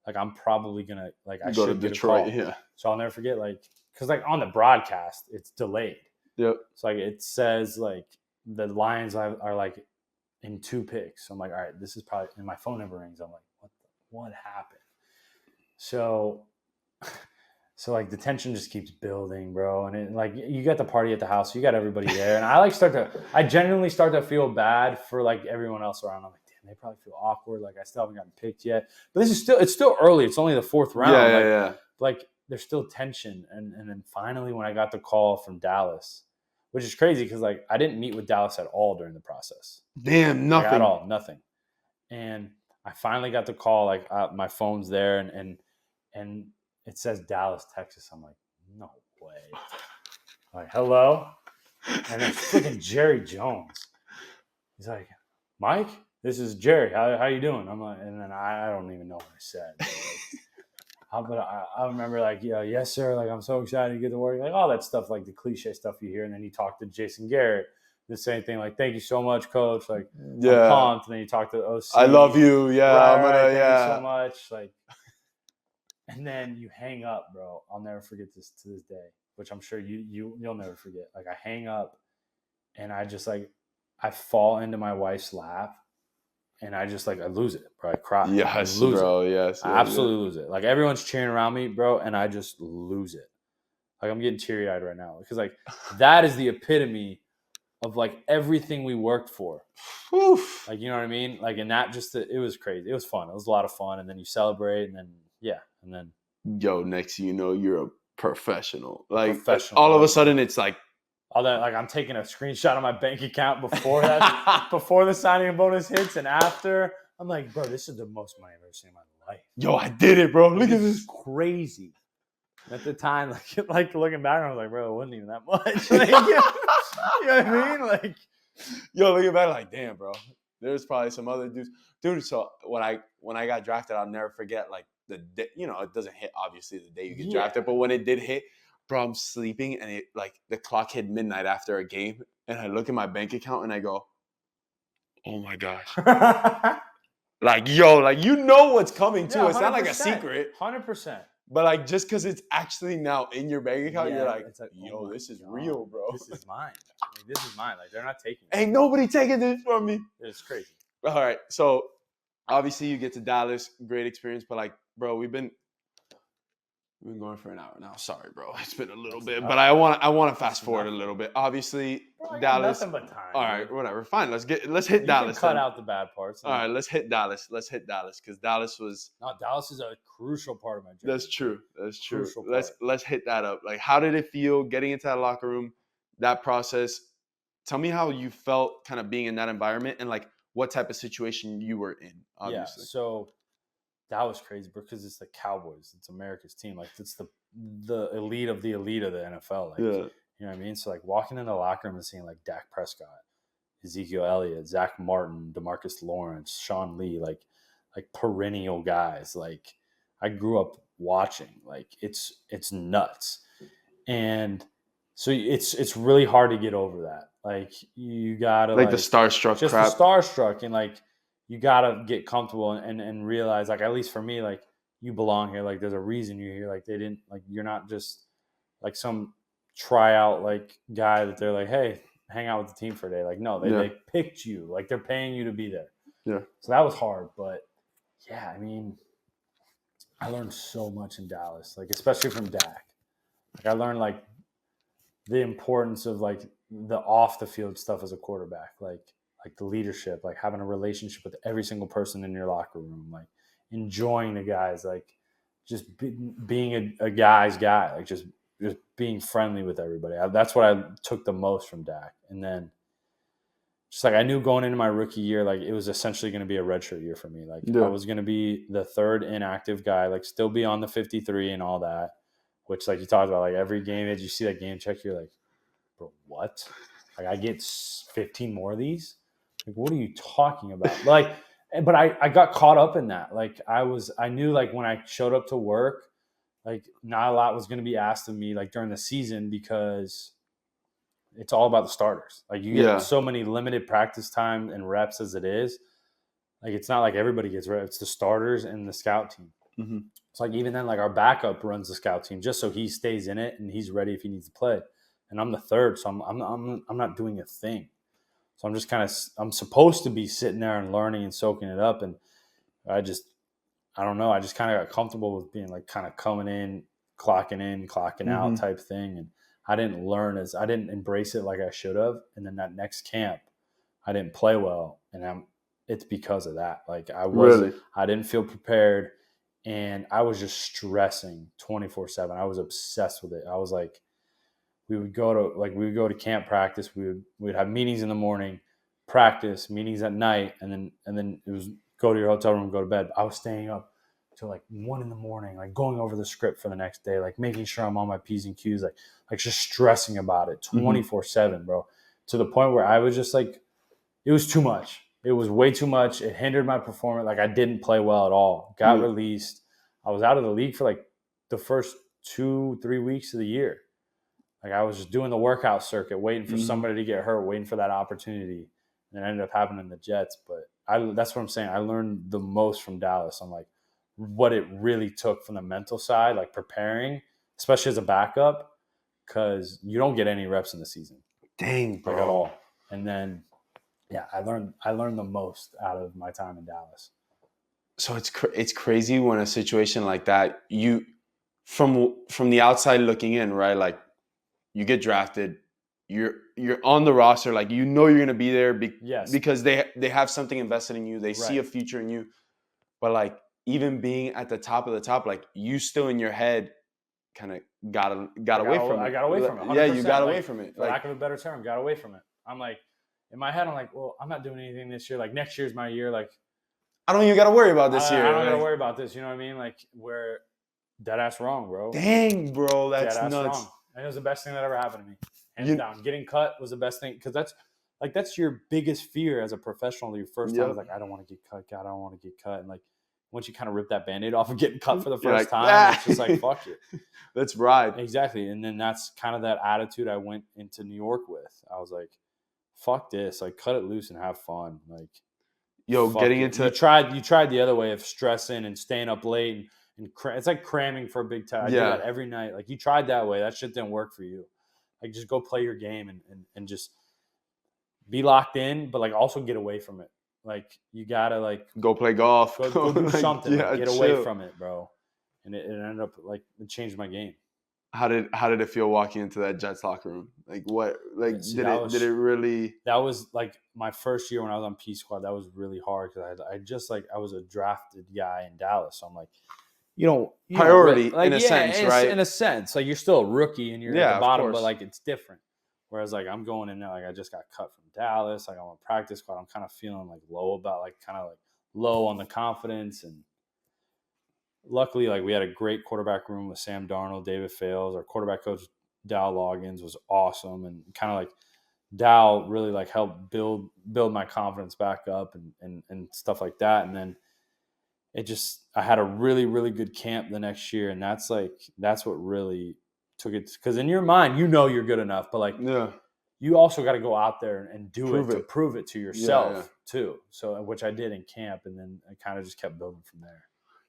like I'm probably going to, I go should to Detroit, get a call. Yeah. So I'll never forget, like, because like on the broadcast, it's delayed. Yep. So like it says like the Lions are like in 2 picks. So I'm like, all right, this is probably, and my phone never rings. I'm like, what happened? So like the tension just keeps building, bro. And like you got the party at the house, you got everybody there, and I genuinely start to feel bad for like everyone else around. I'm like, damn, they probably feel awkward. Like I still haven't gotten picked yet, but it's still early. It's only the 4th round. Yeah. Like there's still tension, and then finally when I got the call from Dallas, which is crazy because like I didn't meet with Dallas at all during the process. Damn, nothing like, at all, nothing. And I finally got the call. Like my phone's there, and it says Dallas, Texas. I'm like, no way. I'm like, hello? And it's freaking Jerry Jones. He's like, Mike, this is Jerry. How you doing? I'm like, and then I don't even know what I said. But I remember like, yeah, yes, sir. Like, I'm so excited to get to work. Like all that stuff, like the cliche stuff you hear. And then you talk to Jason Garrett. The same thing, like, thank you so much, coach. Like, I'm pumped. And then you talk to the OC. I love you. Yeah. Thank you so much. Like, and then you hang up, bro. I'll never forget this to this day, which I'm sure you'll never forget. Like I hang up and I just like, I fall into my wife's lap and I just like, I lose it, bro. I cry. Yes, I lose bro. it. Yes. I absolutely lose it. Like everyone's cheering around me, bro. And I just lose it. Like I'm getting teary eyed right now because like that is the epitome of like everything we worked for. Oof. Like, you know what I mean? Like, and that just, it was crazy. It was fun. It was a lot of fun. And then you celebrate and then, yeah. And then, yo, next thing you know, you're a professional. Like, all of a sudden it's like, all that, like I'm taking a screenshot of my bank account before that, before the signing bonus hits and after. I'm like, bro, this is the most money I've ever seen in my life. Yo, I did it, bro. Look at this. Crazy. At the time, like looking back, I was like, bro, it wasn't even that much. Like, you know what I mean? Like, yo, looking back, like, damn, bro. There's probably some other dudes. Dude, so when I got drafted, I'll never forget, like, the day, you know, it doesn't hit, obviously, the day you get drafted. But when it did hit, bro, I'm sleeping, and it, like, the clock hit midnight after a game, and I look at my bank account, and I go, oh, my gosh. Like, yo, like, you know what's coming, too. It's not like a secret. 100%. But, like, just because it's actually now in your bank account, you're like, yo, oh this is God, real, bro. This is mine. Like, this is mine. Like, they're not taking it. Ain't nobody taking this from me. It's crazy. All right. So, obviously, you get to Dallas. Great experience. But, like, bro, we've been going for an hour now. Sorry, bro. It's been a little bit. But I want to fast forward a little bit. Obviously, bro, Dallas. Nothing but time. All right, dude. whatever. Fine. Let's hit Dallas. Cut out the bad parts. All right, let's hit Dallas. Because Dallas was. No, Dallas is a crucial part of my journey. That's true. Crucial Let's hit that up. Like, how did it feel getting into that locker room? That process. Tell me how you felt kind of being in that environment and like what type of situation you were in. Obviously. Yeah. So that was crazy because it's the Cowboys. It's America's team. Like it's the elite of the NFL. Like, you know what I mean? So like walking in the locker room and seeing like Dak Prescott, Ezekiel Elliott, Zach Martin, DeMarcus Lawrence, Sean Lee, like perennial guys. Like I grew up watching. Like it's nuts. And so it's really hard to get over that. Like you gotta like the starstruck just crap. The starstruck, and like you gotta get comfortable and realize, like, at least for me, like you belong here. Like there's a reason you're here. Like they didn't, like you're not just like some tryout like guy that they're like, hey, hang out with the team for a day. Like no, they picked you. Like they're paying you to be there. Yeah. So that was hard, but yeah, I mean, I learned so much in Dallas, like especially from Dak. Like I learned like the importance of like the off the field stuff as a quarterback, like the leadership, like having a relationship with every single person in your locker room, like enjoying the guys, like just being a guy's guy, like just being friendly with everybody. That's what I took the most from Dak. And then just like I knew going into my rookie year, like it was essentially going to be a redshirt year for me. Like I was going to be the third inactive guy, like still be on the 53 and all that. Which, like you talked about, like every game that you see that game check, you're like, bro, what? Like I get 15 more of these? Like, what are you talking about? Like, but I got caught up in that. Like I knew like when I showed up to work, like not a lot was going to be asked of me like during the season because it's all about the starters. Like you get so many limited practice time and reps as it is. Like it's not like everybody gets reps. It's the starters and the scout team. Mm-hmm. It's like even then, like our backup runs the scout team just so he stays in it and he's ready if he needs to play. and I'm the third, so I'm not doing a thing. So I'm just I'm supposed to be sitting there and learning and soaking it up, and I don't know. I just kind of got comfortable with being like kind of coming in, clocking out type thing. And I didn't embrace it like I should have. And then that next camp, I didn't play well. And it's because of that. Like I didn't feel prepared, and I was just stressing 24/7. I was obsessed with it. I was like, we would go to camp practice. We'd have meetings in the morning, practice, meetings at night, and then it was go to your hotel room, go to bed. I was staying up till like 1 a.m, like going over the script for the next day, like making sure I'm on my P's and Q's, like just stressing about it 24/7, bro. To the point where I was just like, it was too much. It was way too much. It hindered my performance. Like I didn't play well at all. Got released. I was out of the league for like the first 2-3 weeks of the year. Like I was just doing the workout circuit, waiting for somebody to get hurt, waiting for that opportunity. And it ended up happening in the Jets. But that's what I'm saying. I learned the most from Dallas on like what it really took from the mental side, like preparing, especially as a backup, because you don't get any reps in the season. Dang, bro. Like at all. And then, yeah, I learned the most out of my time in Dallas. So it's crazy when a situation like that, you from the outside looking in, right? Like you get drafted, you're on the roster, like you're gonna be there because they have something invested in you. They see a future in you. But like even being at the top of the top, like you still in your head kind of got away from it. I got away from it. 100%. Yeah, you got away from it. For lack of a better term, got away from it. I'm like, in my head, I'm like, well, I'm not doing anything this year. Like next year's my year. Like I don't even got to worry about this year. I don't got to worry about this. You know what I mean? Like where dead ass wrong, bro. Dang, bro, that's dead ass nuts. Wrong. And it was the best thing that ever happened to me. Hands down. Getting cut was the best thing, because that's your biggest fear as a professional. Your first time is like, I don't want to get cut. God, I don't want to get cut. And like once you kind of rip that Band-Aid off of getting cut for the first time, it's just like, fuck it. Let's ride. Exactly. And then that's kind of that attitude I went into New York with. I was like, fuck this. Like cut it loose and have fun. Like, getting into you tried the other way of stressing and staying up late and it's like cramming for a big time. I do that every night. Like you tried that way. That shit didn't work for you. Like just go play your game and just be locked in, but like also get away from it. Like you gotta like go play golf, go do something, get away from it, bro. And it ended up like it changed my game. How did it feel walking into that Jets locker room? Like what? Like did it really? That was like my first year when I was on P Squad. That was really hard because I was a drafted guy in Dallas, so I'm like, priority like, in a sense, right? In a sense, like you're still a rookie and you're at the bottom, but like it's different. Whereas like I'm going in there, like I just got cut from Dallas, like I'm on practice squad. I'm kind of feeling like low on the confidence, and luckily like we had a great quarterback room with Sam Darnold, David Fales. Our quarterback coach Dow Loggins was awesome, and kind of like Dow really like helped build my confidence back up and stuff like that. And then I had a really, really good camp the next year, and that's what really took it, because in your mind you're good enough, but like you also got to go out there and prove it to yourself too. So which I did in camp, and then I kind of just kept building from there.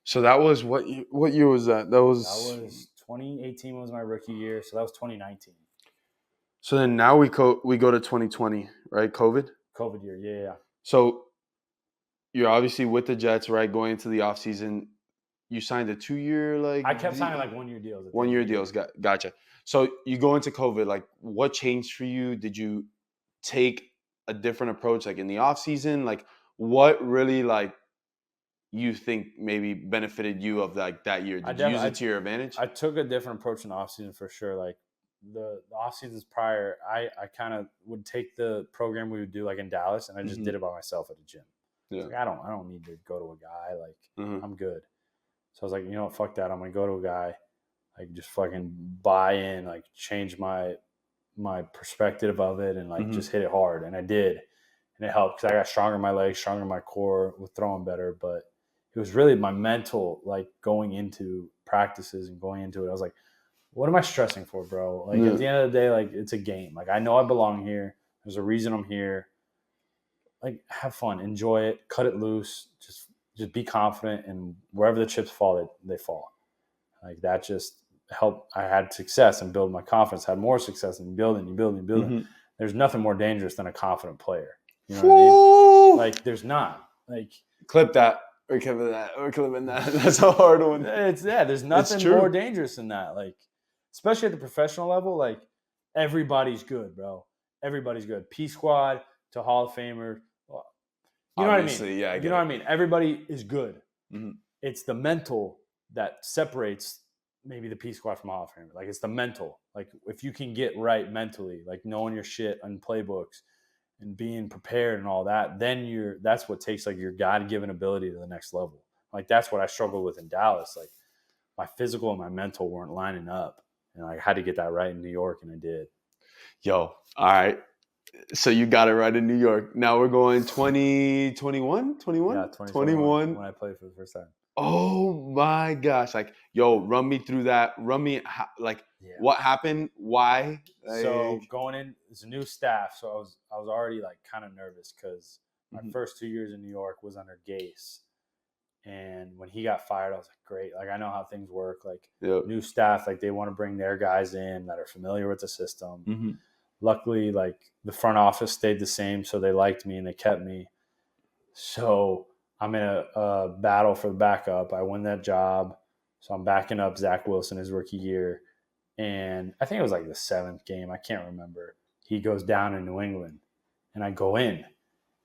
So that was what year was that? That was 2018 was my rookie year, so that was 2019. So then now we go to 2020, right? COVID year, yeah. So you're obviously with the Jets, right? Going into the offseason. You signed a 2-year, like I kept signing like 1-year deals. 1-year deals, gotcha. So you go into COVID, like what changed for you? Did you take a different approach, like in the off season? Like what really like you think maybe benefited you of like that year? Did you use it to your advantage? I took a different approach in the off season for sure. Like the off seasons prior, I kind of would take the program we would do like in Dallas, and I just did it by myself at a gym. Yeah. Like, I don't need to go to a guy. Like I'm good. So I was like, you know what, fuck that. I'm gonna go to a guy, like just fucking buy in, like change my perspective of it, and like just hit it hard. And I did, and it helped because I got stronger in my legs, stronger in my core, with throwing better. But it was really my mental, like going into practices and going into it. I was like, what am I stressing for, bro? Like at the end of the day, like it's a game. Like I know I belong here. There's a reason I'm here. Like have fun, enjoy it, cut it loose, just be confident, and wherever the chips fall, they fall. Like that just I had success and build my confidence, had more success and building. Mm-hmm. There's nothing more dangerous than a confident player. You know what I mean? Like there's not. Like clip that. We're clipping that. That's a hard one. There's nothing more dangerous than that. Like, especially at the professional level, like everybody's good, bro. Everybody's good. P squad to Hall of Famer. You know Obviously, what I mean? Yeah, you know what I mean? Everybody is good. Mm-hmm. It's the mental that separates maybe the P squad from Hall of Famer. Like it's the mental. Like if you can get right mentally, like knowing your shit on playbooks and being prepared and all that, then that's what takes like your God-given ability to the next level. Like that's what I struggled with in Dallas. Like my physical and my mental weren't lining up, and I had to get that right in New York, and I did. Yo, all right. So you got it right in New York. Now we're going 2021? 21? Yeah, 2021 when I played for the first time. Oh my gosh. Like, yo, run me through that. What happened? Why? So going in, it's a new staff. So I was already like kind of nervous because my first 2 years in New York was under Gase. And when he got fired, I was like, great. Like, I know how things work. Like, new staff, like, they want to bring their guys in that are familiar with the system. Mm-hmm. Luckily, like, the front office stayed the same, so they liked me and they kept me. So I'm in a battle for the backup. I win that job. So I'm backing up Zach Wilson his rookie year. And I think it was like the 7th game. I can't remember. He goes down in New England, and I go in.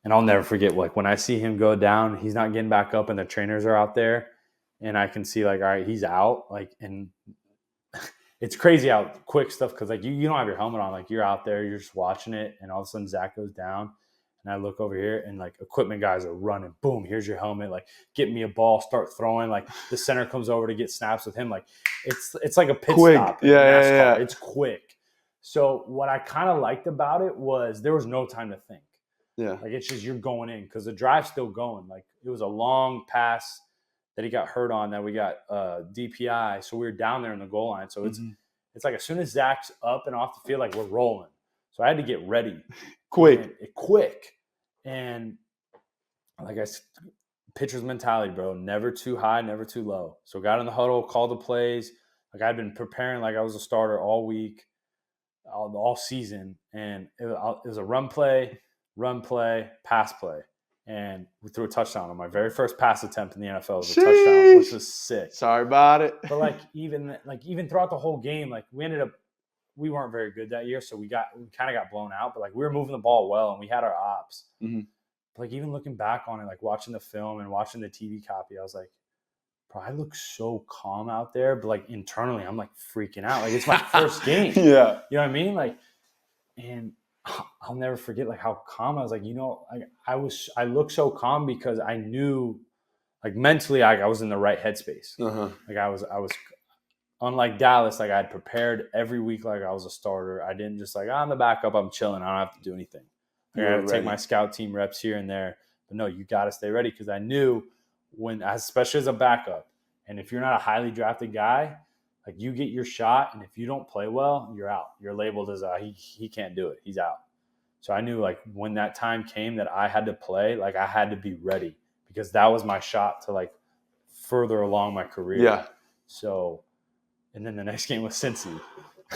And I'll never forget, like, when I see him go down, he's not getting back up and the trainers are out there. And I can see, like, all right, he's out. Like, and it's crazy how quick stuff, because, like, you don't have your helmet on. Like, you're out there, you're just watching it. And all of a sudden, Zach goes down. And I look over here, and, like, equipment guys are running. Boom, here's your helmet. Like, get me a ball, start throwing. Like, the center comes over to get snaps with him. Like, it's like a pit stop in NASCAR. Yeah. It's quick. So what I kind of liked about it was there was no time to think. Yeah. Like, it's just you're going in because the drive's still going. Like, it was a long pass that he got hurt on that we got DPI. So we were down there in the goal line. So it's like as soon as Zach's up and off the field, like, we're rolling. So I had to get ready. Quick. And like pitcher's mentality, bro. Never too high, never too low. So got in the huddle, called the plays. Like, I'd been preparing like I was a starter all week, all season. And it was a run play, pass play. And we threw a touchdown on my very first pass attempt in the NFL. Was a touchdown, which was sick. Sorry about it. But even throughout the whole game, like, we weren't very good that year, so we kind of got blown out. But, like, we were moving the ball well, and we had our ops. Mm-hmm. But, like, even looking back on it, like, watching the film and watching the TV copy, I was like, bro, I look so calm out there. But, like, internally, I'm, like, freaking out. Like, it's my first game. Yeah. You know what I mean? Like, and I'll never forget, like, how calm I was. Like, you know, I looked so calm because I knew, like, mentally, I was in the right headspace. Uh-huh. Like, I was unlike Dallas, like, I'd prepared every week like I was a starter. I didn't just like, I'm the backup, I'm chilling, I don't have to do anything. Like, I had to take my scout team reps here and there. But no, you got to stay ready, because I knew especially as a backup, and if you're not a highly drafted guy, like, you get your shot, and if you don't play well, you're out. You're labeled as he can't do it. He's out. So I knew, like, when that time came that I had to play, like, I had to be ready, because that was my shot to, like, further along my career. Yeah. So, and then the next game was Cincy.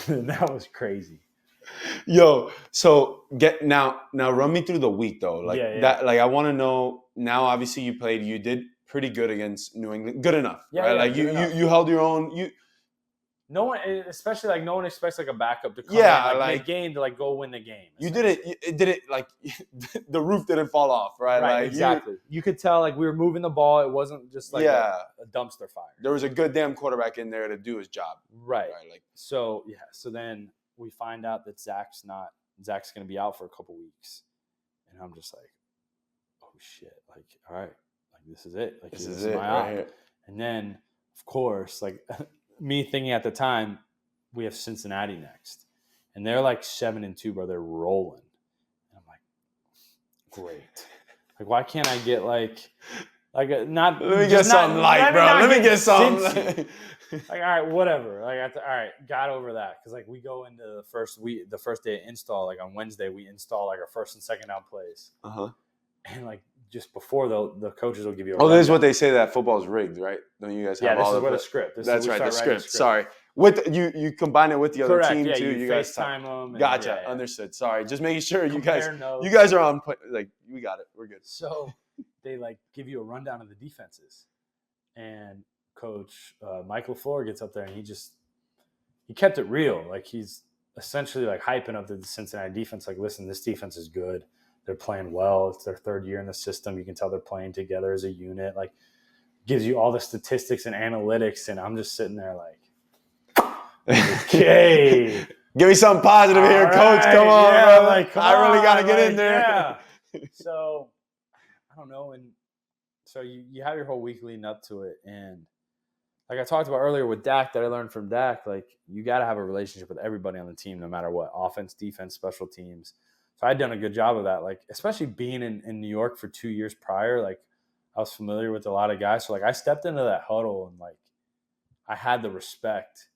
And that was crazy. Yo, so now run me through the week though. Like, that, like, I want to know now. Obviously, you did pretty good against New England. Good enough, right? Like, you held your own. No one, especially, like, no one expects, like, a backup to come in, like mid-game to, like, go win the game. You did it like the roof didn't fall off, right? Right, like, exactly. You could tell, like, we were moving the ball. It wasn't just like a dumpster fire. There was a good damn quarterback in there to do his job. Right. Like, so then we find out that Zach's going to be out for a couple weeks. And I'm just like, oh shit. Like, all right, like, this is it. Like, this is my right here. And then, of course, like, me thinking at the time, we have Cincinnati next, and they're like 7-2, bro. They're rolling. And I'm like, great. Like, why can't I get like not? Let me get something light, bro. Let me get something. Like, all right, whatever. Like, all right, got over that, because, like, we go into the first day of install. Like, on Wednesday, we install, like, our first and second down plays. And, like, just before the coaches will give you a this is what they say, that football's rigged, right? Don't you guys have this is where the script. That's right, the script. Sorry. With you combine it with the other Correct. team Yeah, too. you guys FaceTime them. Gotcha. Understood. Sorry, just making sure you guys Compare are on point. Like we got it. We're good. So they like give you a rundown of the defenses, and Coach Mike LaFleur gets up there and he kept it real. Like he's essentially like hyping up the Cincinnati defense. Like, listen, this defense is good. They're playing well. It's their third year in the system. You can tell they're playing together as a unit. Like, gives you all the statistics and analytics, and I'm just sitting there like, okay. Give me something positive here, right. Coach. Come on, yeah, brother. like, come I really got to get like, in there. Yeah. So, I don't know. And so you have your whole week leading up to it. And like I talked about earlier with Dak, that I learned from Dak, like you got to have a relationship with everybody on the team, no matter what, offense, defense, special teams. So I'd done a good job of that. Like, especially being in New York for 2 years prior, like I was familiar with a lot of guys. So like I stepped into that huddle and like I had the respect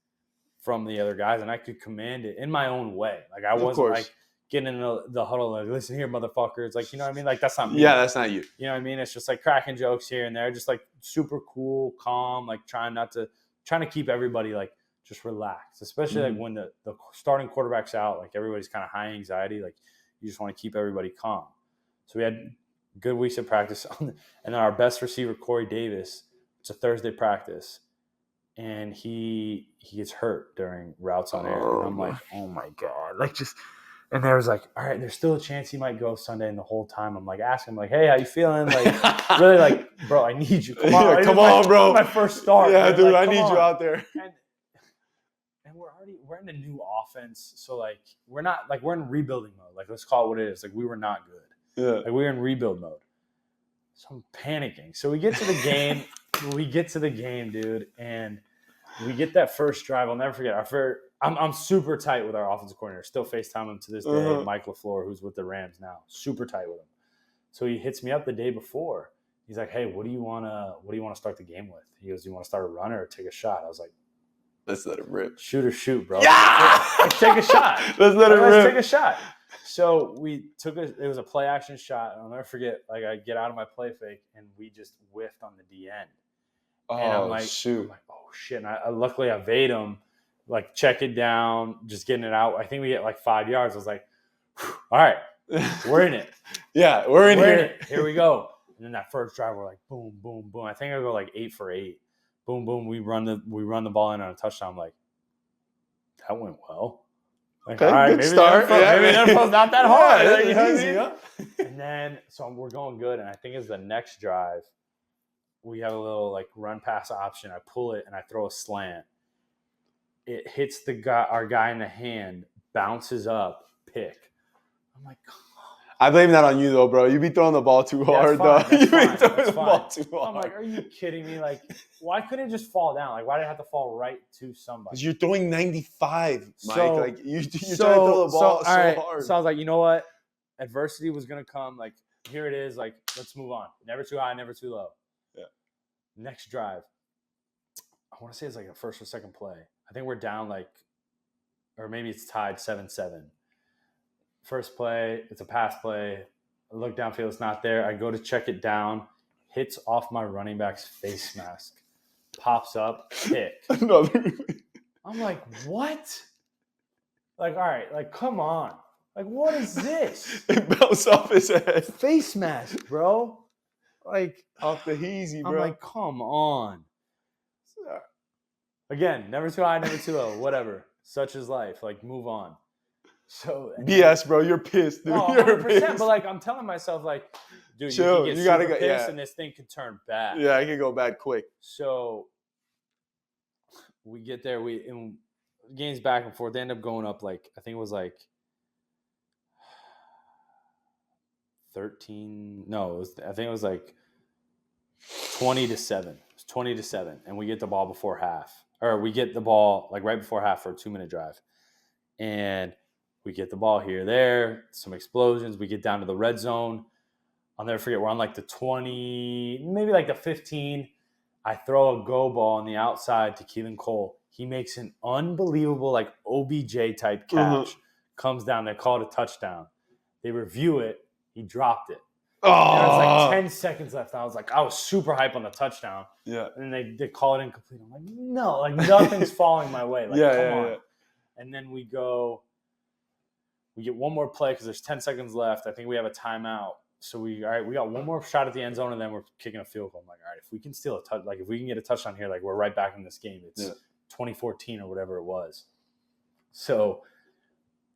from the other guys and I could command it in my own way. Like I wasn't like getting in the huddle like, listen here, motherfuckers. Like, you know what I mean? Like that's not me. Yeah, that's not you. You know what I mean? It's just like cracking jokes here and there, just like super cool, calm, like trying to keep everybody like just relaxed, especially like when the starting quarterback's out, like everybody's kind of high anxiety. Like you just want to keep everybody calm. So we had good weeks of practice. And then our best receiver, Corey Davis, it's a Thursday practice. And he gets hurt during routes on air. And I'm like, oh my God. Like just and there was like, all right, there's still a chance he might go Sunday. And the whole time I'm like asking him, like, hey, how you feeling? Like really like, bro, I need you. Come on. Yeah, come on, bro. My first start. Yeah, man. dude, like, I need you out there. And we're in a new offense. So like we're in rebuilding mode. Like let's call it what it is. Like we were not good. Yeah. Like we were in rebuild mode. So I'm panicking. So we get to the game. Dude, and we get that first drive. I'll never forget. I'm super tight with our offensive coordinator. Still FaceTime him to this day. Mike LaFleur, who's with the Rams now, super tight with him. So he hits me up the day before. He's like, "Hey, what do you want to start the game with?" He goes, "Do you want to start a runner or take a shot?" I was like, "Let's let it rip. Shoot or shoot, bro. Yeah, take a shot. Let's let it rip. Let's take a shot." So we took it. It was a play action shot. And I'll never forget. Like I get out of my play fake and we just whiffed on the D end. Oh, and I'm like, shoot. Oh shit. And I luckily I evade him, like check it down, just getting it out. I think we get like 5 yards. I was like, all right, we're in it. Yeah, we're in here. Here we go. And then that first drive, we're like, boom, boom, boom. I think I go like 8 for 8. Boom, boom. We run the ball in on a touchdown. I'm like, that went well. Like, okay, all right, good start. Maybe the info's not that hard. Yeah, you know easy, what I mean? And then, so we're going good. And I think it's the next drive, we have a little like run pass option. I pull it and I throw a slant. It hits our guy in the hand, bounces up, pick. I'm like, come on. I blame that on you though, bro. You be throwing the ball too hard, though. You be throwing the ball too hard. I'm like, are you kidding me? Like, why couldn't it just fall down? Like, why did it have to fall right to somebody? Because you're throwing 95, Mike. So, like you're trying to throw the ball so hard. So I was like, you know what? Adversity was gonna come. Like, here it is. Like, let's move on. Never too high, never too low. Yeah. Next drive. I want to say it's like a first or second play. I think we're down like, or maybe it's tied 7-7. First play, it's a pass play. I look downfield, it's not there. I go to check it down, hits off my running back's face mask, pops up, pick. I'm like, what? Like, all right, like, come on. Like, what is this? It bounced off his head. Face mask, bro. Like, off the heezy, bro. I'm like, come on. Again, never too high, never too low. Whatever. Such is life. Like, move on. So BS, bro. You're pissed, dude. Oh, you're 100%, pissed. But like I'm telling myself, like, dude, chill. You gotta go, go. Yeah. And this thing could turn bad. Yeah, it can go bad quick. So we get there. Games back and forth. They end up going up like I think it was like 13. No, I think it was like 20-7. It's 20-7, and we get the ball before half, or we get the ball like right before half for a 2-minute drive, and we get the ball here, there, some explosions. We get down to the red zone. I'll never forget. We're on like the 20, maybe like the 15. I throw a go ball on the outside to Keelan Cole. He makes an unbelievable like OBJ type catch. Comes down. They call it a touchdown. They review it. He dropped it. And there was Oh, like 10 seconds left. And I was super hype on the touchdown. yeah. And then they call it incomplete. I'm like, no, like nothing's falling my way. Like, come on. Yeah. And then we get one more play because there's 10 seconds left. I think we have a timeout. So we got one more shot at the end zone, and then we're kicking a field goal. I'm like, all right, if we can steal a touch, like if we can get a touchdown here, like we're right back in this game. It's 2014 or whatever it was. So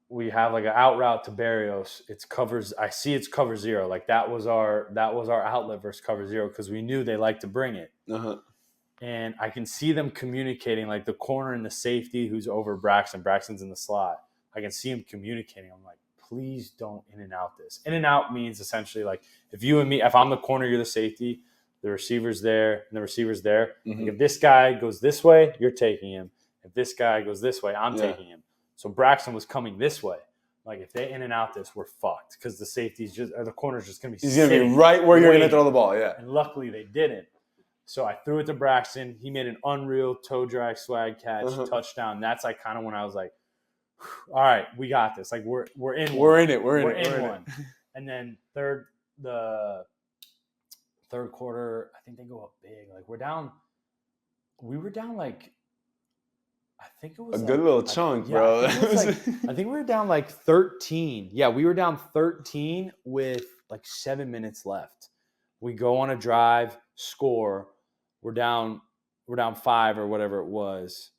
we have like an out route to Barrios. It's covers. I see it's cover zero. Like that was our outlet versus cover zero because we knew they like to bring it. Uh-huh. And I can see them communicating, like the corner and the safety who's over Braxton. Braxton's in the slot. I can see him communicating. I'm like, please don't in and out this. In and out means essentially like if you and me, if I'm the corner, you're the safety, the receiver's there, and the receiver's there. Mm-hmm. Like if this guy goes this way, you're taking him. If this guy goes this way, I'm taking him. So Braxton was coming this way. Like if they in and out this, we're fucked because the safety's or the corner's just gonna be. He's gonna be right where you're gonna throw the ball. Yeah. And luckily they didn't. So I threw it to Braxton. He made an unreal toe drag swag catch, touchdown. That's like kind of when I was like, all right, we got this. Like we're in one. And then the third quarter, I think they go up big. Like we were down like I think it was a good little chunk, bro. I think we were down like 13. Yeah, we were down 13 with like 7 minutes left. We go on a drive, score. We're down 5 or whatever it was.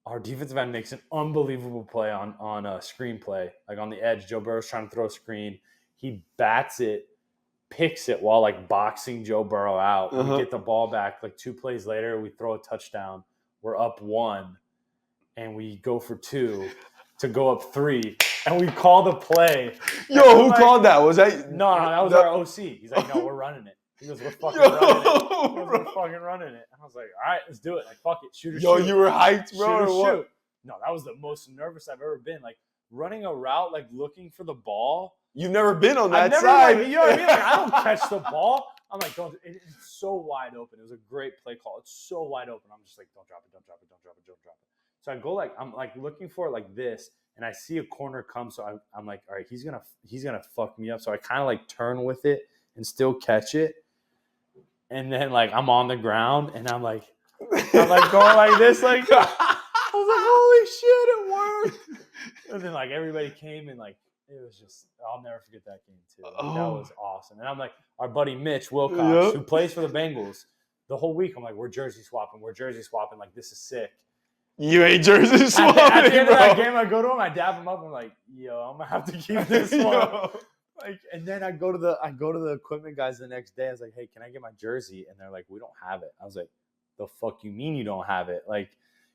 Our defensive end makes an unbelievable play on a screenplay, like on the edge. Joe Burrow's trying to throw a screen. He bats it, picks it while like boxing Joe Burrow out. We get the ball back. Like 2 plays later, we throw a touchdown. We're up 1, and we go for 2 to go up 3, and we call the play. Yo, who called that? Was that? No, that was our OC. He's like, no, we're running it. He goes, we're fucking running it. We're fucking running it. And I was like, all right, let's do it. Like, fuck it. Shoot or shoot. Yo, you were hyped, bro, or what? Shoot. No, that was the most nervous I've ever been. Like, running a route, like, looking for the ball. You've never been on that side. Like, you know what I mean? Like, I don't catch the ball. I'm like, it's so wide open. It was a great play call. It's so wide open. I'm just like, don't drop it. So I go like, I'm like looking for it like this, and I see a corner come. So I'm like, all right, he's gonna fuck me up. So I kind of like turn with it and still catch it. And then like I'm on the ground and I'm like going like this, like I was like, holy shit, it worked. And then like everybody came and like it was just, I'll never forget that game too. Like, that was awesome. And I'm like, our buddy Mitch Wilcox, who plays for the Bengals, the whole week I'm like, we're jersey swapping. Like, this is sick. You ain't jersey swapping. At the end of that game, I go to him, I dab him up. I'm like, yo, I'm gonna have to keep this one. Like, and then I go to the equipment guys the next day. I was like, hey, can I get my jersey? And they're like, we don't have it. I was like, the fuck you mean you don't have it? Like,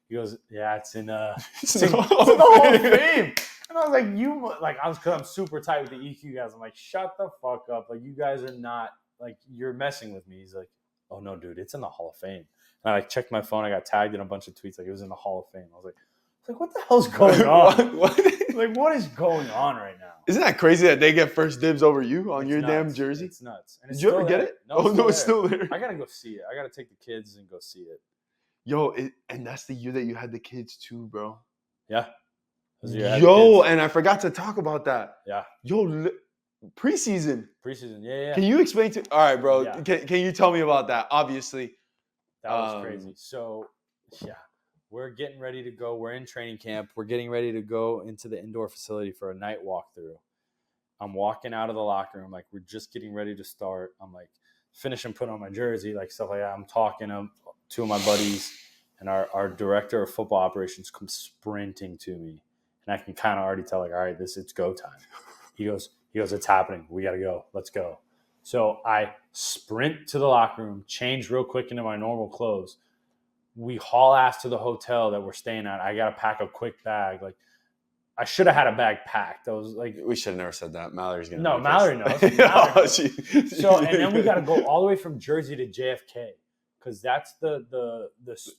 he goes, yeah, it's in the Hall of Fame. And I was like, because I'm super tight with the EQ guys. I'm like, shut the fuck up. Like, you guys are not, like, you're messing with me. He's like, oh no, dude, it's in the Hall of Fame. And I like checked my phone. I got tagged in a bunch of tweets. Like, it was in the Hall of Fame. I was like, what the hell's going on? What? Like, what is going on right now? Isn't that crazy that they get first dibs over you on your nuts. damn jersey? It's nuts. And Did you ever get it? No, it's still there. I got to go see it. I got to take the kids and go see it. Yo, and that's the year that you had the kids too, bro. Yeah. Yo, and I forgot to talk about that. Yeah. Yo, preseason. Yeah. Can you explain to? All right, bro. Yeah. Can you tell me about that? Obviously. That was crazy. So, yeah, we're getting ready to go. We're in training camp. We're getting ready to go into the indoor facility for a night walkthrough. I'm walking out of the locker room. Like, we're just getting ready to start. I'm like, finishing putting on my jersey, like stuff like that. I'm talking to 2 of my buddies, and our director of football operations comes sprinting to me. And I can kind of already tell, like, all right, it's go time. He goes, it's happening. We got to go. Let's go. So I sprint to the locker room, change real quick into my normal clothes. We haul ass to the hotel that we're staying at. I got to pack a quick bag. Like, I should have had a bag packed. I was like, we should have never said that. Mallory's going to No, Mallory knows. Mallory knows. So, and then we got to go all the way from Jersey to JFK because that's the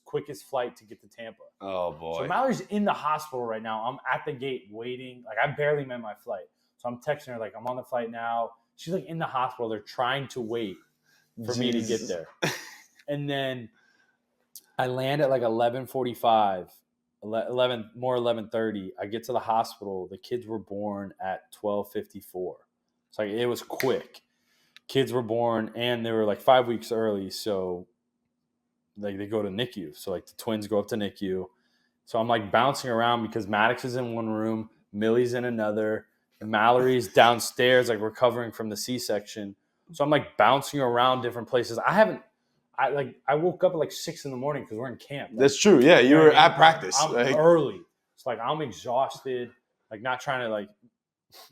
quickest flight to get to Tampa. Oh, boy. So Mallory's in the hospital right now. I'm at the gate waiting. Like, I barely met my flight. So I'm texting her, like, I'm on the flight now. She's, like, in the hospital. They're trying to wait for me to get there. And then I land at, like, 11:45, 11:30. I get to the hospital. The kids were born at 12:54. It's like it was quick. Kids were born and they were like 5 weeks early, so like they go to NICU. So like the twins go up to NICU. So I'm like bouncing around because Maddox is in one room, Millie's in another, and Mallory's downstairs like recovering from the C-section. So I'm like bouncing around different places. I woke up at like 6 a.m. because we're in camp. Like, That's true. Yeah, you know were what I mean? at practice. I'm early. It's like I'm exhausted. Like not trying to like.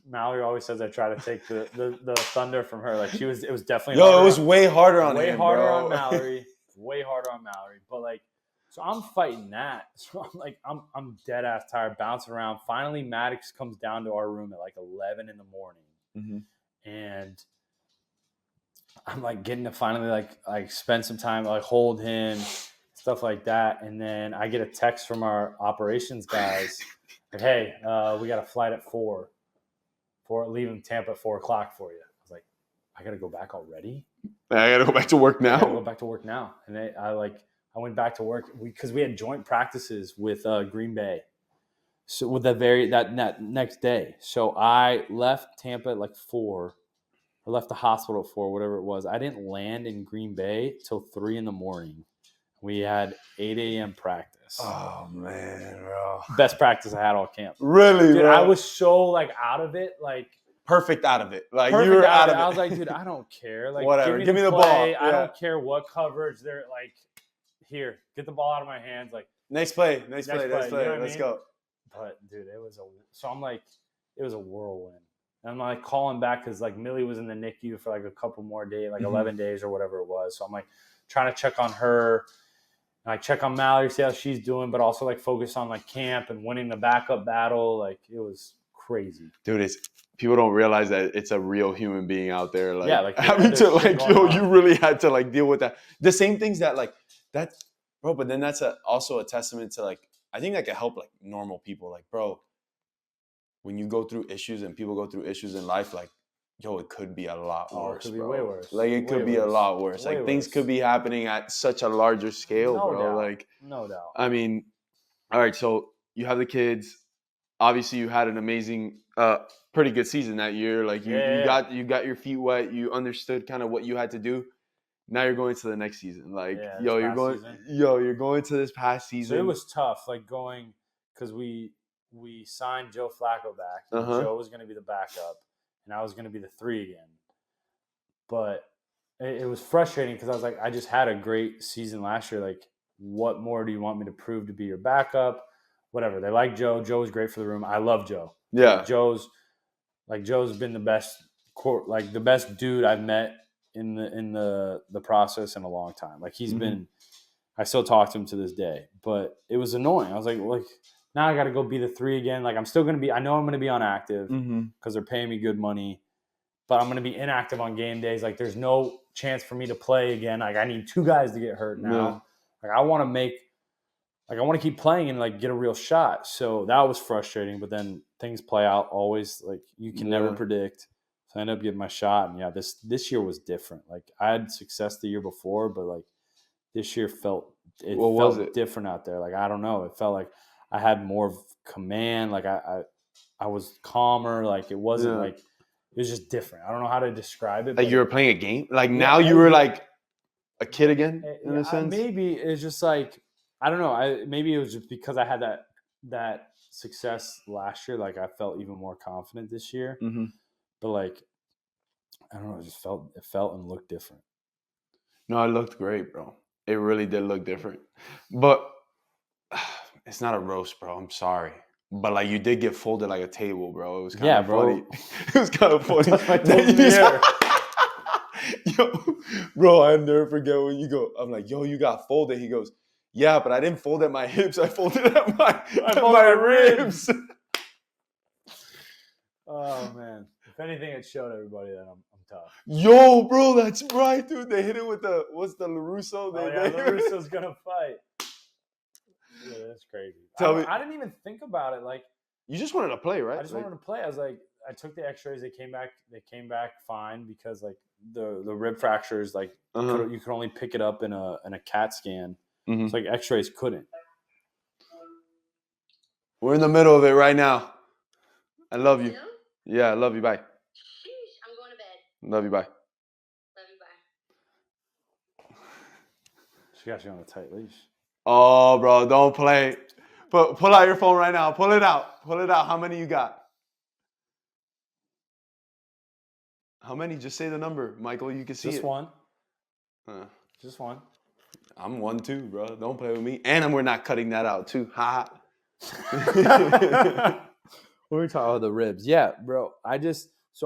Mallory always says I try to take the thunder from her. Like it was definitely Yo, it was way harder on way him, harder bro. on Mallory. Way harder on Mallory. But like, so I'm fighting that. So I'm like, I'm dead ass tired, bouncing around. Finally, Maddox comes down to our room at like 11 in the morning, and I'm like getting to finally like spend some time, like hold him, stuff like that. And then I get a text from our operations guys, like, hey, we got a flight at 4. Leaving Tampa at 4 o'clock for you. I was like, I gotta go back already. I gotta go back to work now. I gotta go back to work now. And I went back to work because we had joint practices with Green Bay. So with that next day, so I left Tampa at like 4. I left the hospital at 4, whatever it was. I didn't land in Green Bay till 3 in the morning. We had 8 a.m. practice. Oh man, bro! Best practice I had all camp. Really, dude? Bro? I was so like out of it, like perfect out of it. Like you were out of it. I was like, dude, I don't care. Like, whatever. Give me the play. ball. Yeah. I don't care what coverage they're like. Here, get the ball out of my hands. Like next play. You know Let's go. But dude, it was a whirlwind. And I'm like calling back because like Millie was in the NICU for like a couple more days, like 11 days or whatever it was. So I'm like trying to check on her. And I check on Mallory, see how she's doing, but also like focus on like camp and winning the backup battle. Like it was crazy. Dude, people don't realize that it's a real human being out there. Like, yeah, like having to like, you really had to like deal with that. The same things that like that, bro. But then that's also a testament to like, I think that can help like normal people. Like, bro, when you go through issues and people go through issues in life, like, yo, it could be a lot worse. It could be bro. way worse. Like it could be a lot worse. Like things could be happening at such a larger scale, no bro. Doubt. Like no doubt. I mean, all right, so you have the kids. Obviously, you had an amazing, pretty good season that year. Like you got your feet wet. You understood kind of what you had to do. Now you're going to the next season. Like you're going to this past season. So it was tough, like going because we signed Joe Flacco back. Joe was going to be the backup, and I was going to be the 3 again. But it was frustrating because I was like, I just had a great season last year. Like, what more do you want me to prove to be your backup? Whatever. They like Joe. Joe was great for the room. I love Joe. Yeah. Joe's been the best dude I've met in the process in a long time. Like he's been, I still talk to him to this day, but it was annoying. I was like now I got to go be the 3 again. Like I'm still going to be, I know I'm going to be on active because they're paying me good money, but I'm going to be inactive on game days. Like there's no chance for me to play again. Like I need 2 guys to get hurt now. Like I want to keep playing and like get a real shot. So that was frustrating, but then things play out always. Like you can never predict. So I ended up getting my shot. And this year was different. Like I had success the year before, but like this year felt different out there. Like, I don't know. It felt like I had more of command. Like I was calmer. Like it wasn't like, it was just different. I don't know how to describe it. Like you were playing a game? Like now you were like a kid again in a sense? Maybe it's just like, I don't know. Maybe it was just because I had that success last year. Like I felt even more confident this year. But like, I don't know. It felt and looked different. No, it looked great, bro. It really did look different. But it's not a roast, bro. I'm sorry. But like you did get folded like a table, bro. It was kind of funny. It was kind of funny. Yo, bro, I never forget when you go. I'm like, yo, you got folded. He goes, yeah, but I didn't fold at my hips. I folded at my ribs. Oh man! If anything, it showed everybody that I'm tough. Yo, bro, that's right, dude. They hit it with what's the LaRusso? LaRusso's gonna fight. Yeah, that's crazy. I didn't even think about it. Like you just wanted to play, right? I just wanted to play. I was like, I took the X-rays. They came back fine because like the rib fractures, like you could only pick it up in a CAT scan. So like X-rays couldn't. We're in the middle of it right now. I love you. Yeah, I love you. Bye. Sheesh, I'm Love you. Bye. She got you on a tight leash. Oh, bro, don't play. Pull out your phone right now. Pull it out. Pull it out. How many you got? How many? Just say the number, Michael. You can see Just it. one. Huh. Just one. I'm 1 too, bro. Don't play with me. And we're not cutting that out too. Ha. What are we talking about? The ribs. Yeah, bro. I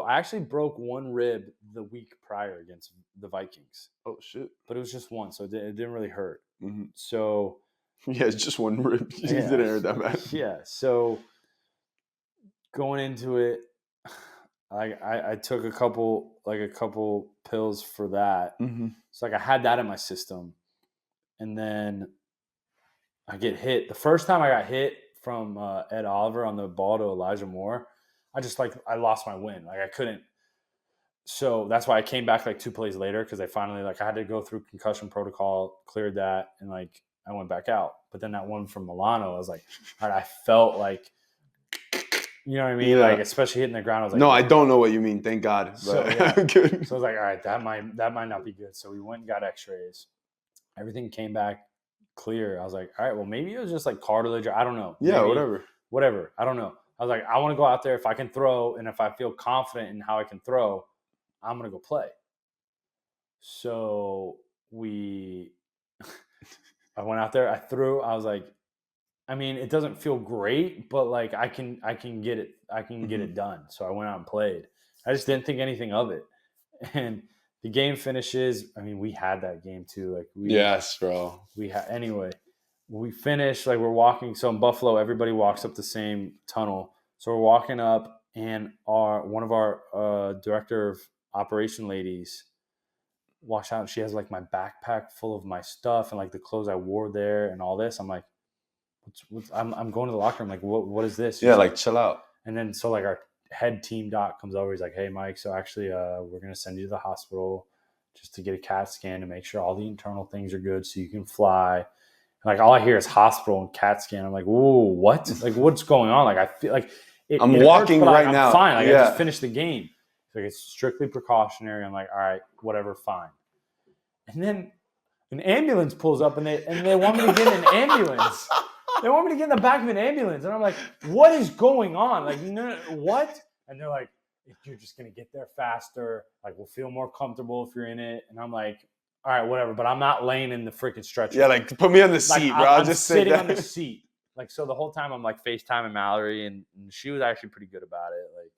actually broke one rib the week prior against the Vikings. Oh shit. But it was just one, so it didn't really hurt. Mm-hmm. So yeah, it's just one rib. It didn't hurt that bad. Yeah. So going into it, I took a couple pills for that. Mm-hmm. So I had that in my system, and then I get hit. The first time I got hit from Ed Oliver on the ball to Elijah Moore, I lost my wind. I couldn't. So that's why I came back 2 plays later, because I finally I had to go through concussion protocol, cleared that, and I went back out. But then that one from Milano, I was like, all right, I felt you know what I mean? Yeah. Especially hitting the ground. I was like, no, I don't know what you mean. Thank God. But So, yeah. I'm good. So I was like, all right, that might not be good. So we went and got x-rays. Everything came back clear. I was like, all right, well, maybe it was just cartilage, or I don't know. Yeah, Maybe, whatever. I don't know. I was like, I want to go out there. If I can throw, and if I feel confident in how I can throw, I'm going to go play. So I went out there. I threw. I was like, I mean, it doesn't feel great, but I can get it. I can get it done. So I went out and played. I just didn't think anything of it. And the game finishes. I mean, we had that game too. Yes, bro. Anyway, we finished. We're walking. So in Buffalo, everybody walks up the same tunnel. So we're walking up, and one of our director of operation ladies walks out, and she has my backpack full of my stuff and the clothes I wore there and all this. I'm like, I'm going to the locker room. What is this? Yeah, chill out. And then so our head team doc comes over. He's like, hey, Mike, so actually we're going to send you to the hospital just to get a CAT scan to make sure all the internal things are good so you can fly. And all I hear is hospital and CAT scan. I'm like, whoa, what? What's going on? I feel I'm walking hurts, right now. I'm fine. I yeah. just finished the game. It's strictly precautionary. I'm like, all right, whatever, fine. And then an ambulance pulls up, and they want me to get in an ambulance. They want me to get in the back of an ambulance. And I'm like, what is going on? What? And they're like, you're just going to get there faster. We'll feel more comfortable if you're in it. And I'm like, all right, whatever. But I'm not laying in the freaking stretcher. Yeah, put me on the seat, bro. I'm just sitting on the seat. So the whole time I'm FaceTiming Mallory, and she was actually pretty good about it.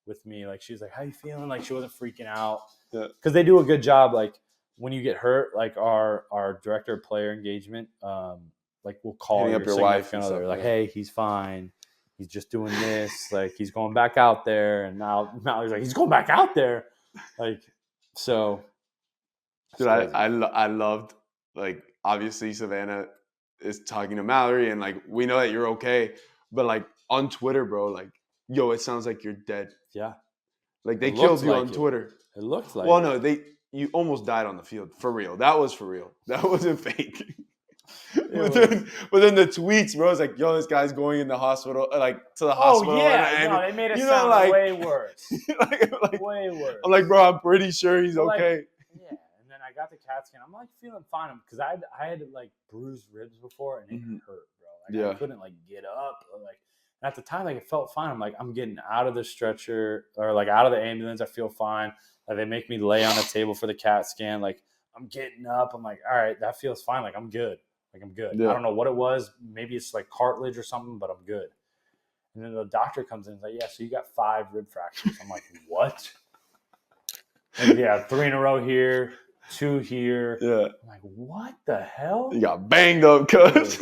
With me, she was like, how you feeling? She wasn't freaking out. Yeah. Because they do a good job. When you get hurt, our director of player engagement, we'll call hitting up your wife and stuff, hey, he's fine. He's just doing this. He's going back out there. And now Mallory's like, he's going back out there. So. Dude, I loved, obviously Savannah is talking to Mallory, and we know that you're okay. But on Twitter, bro, yo, it sounds like you're dead. Yeah. They killed you on Twitter. It looked like. Well, no, you almost died on the field. For real. That was for real. That wasn't fake. But then the tweets, bro, it's yo, this guy's going in the hospital, to the hospital. Oh, yeah. No, they made it sound way worse. Way worse. I'm like, bro, I'm pretty sure he's okay. Yeah. And then I got the CAT scan. I'm feeling fine. Because I had bruised ribs before, and it hurt, bro. I couldn't get up. And at the time, it felt fine. I'm I'm getting out of the stretcher, or out of the ambulance. I feel fine. They make me lay on a table for the CAT scan. I'm getting up. I'm all right, that feels fine. I'm good. I'm good. Yeah. I don't know what it was. Maybe it's cartilage or something, but I'm good. And then the doctor comes in and is like, yeah, so you got 5 rib fractures. I'm like, what? Yeah, 3 in a row here, 2 here. Yeah. I'm like, what the hell? You got banged up, cuz.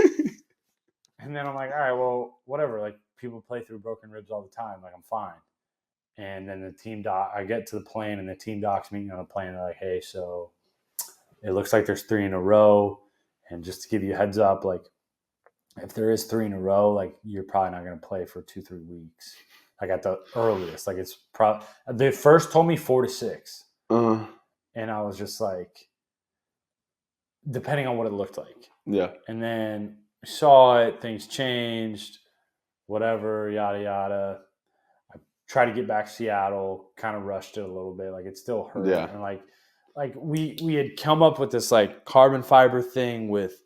And then I'm like, all right, well, whatever. People play through broken ribs all the time. I'm fine. And then the team doc, I get to the plane, and the team doc's meeting on the plane. They're like, hey, so it looks like there's 3 in a row. And just to give you a heads up, if there is 3 in a row, you're probably not going to play for 2-3 weeks. At the earliest, it's probably, they first told me 4 to 6. Uh-huh. And I was just depending on what it looked like. Yeah. And then we saw it, things changed, whatever, yada, yada. I tried to get back to Seattle, kind of rushed it a little bit. Like it still hurt. Yeah. And like we had come up with this like carbon fiber thing with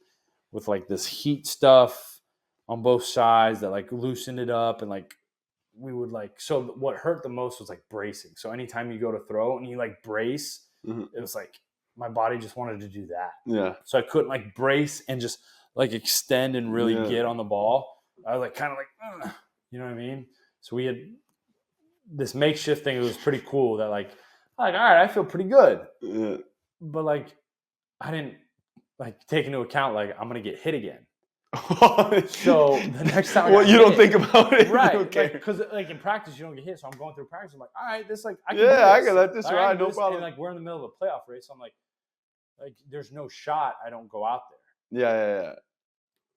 like this heat stuff on both sides that like loosened it up, and like we would like, so what hurt the most was like bracing. So anytime you go to throw and you like brace, it was like my body just wanted to do that. Yeah. So I couldn't like brace and just like extend and really get on the ball. I was like kind of like, ugh, you know what I mean? So we had this makeshift thing. It was pretty cool that like all right, I feel pretty good. Yeah. But like I didn't like take into account like I'm gonna get hit again. So the next time, well, you don't think about it, right? Okay. Because like in practice, you don't get hit. So I'm going through practice. I'm like, all right, this like I can let this ride, no this. problem. And like we're in the middle of a playoff race. So I'm like there's no shot I don't go out there. Yeah.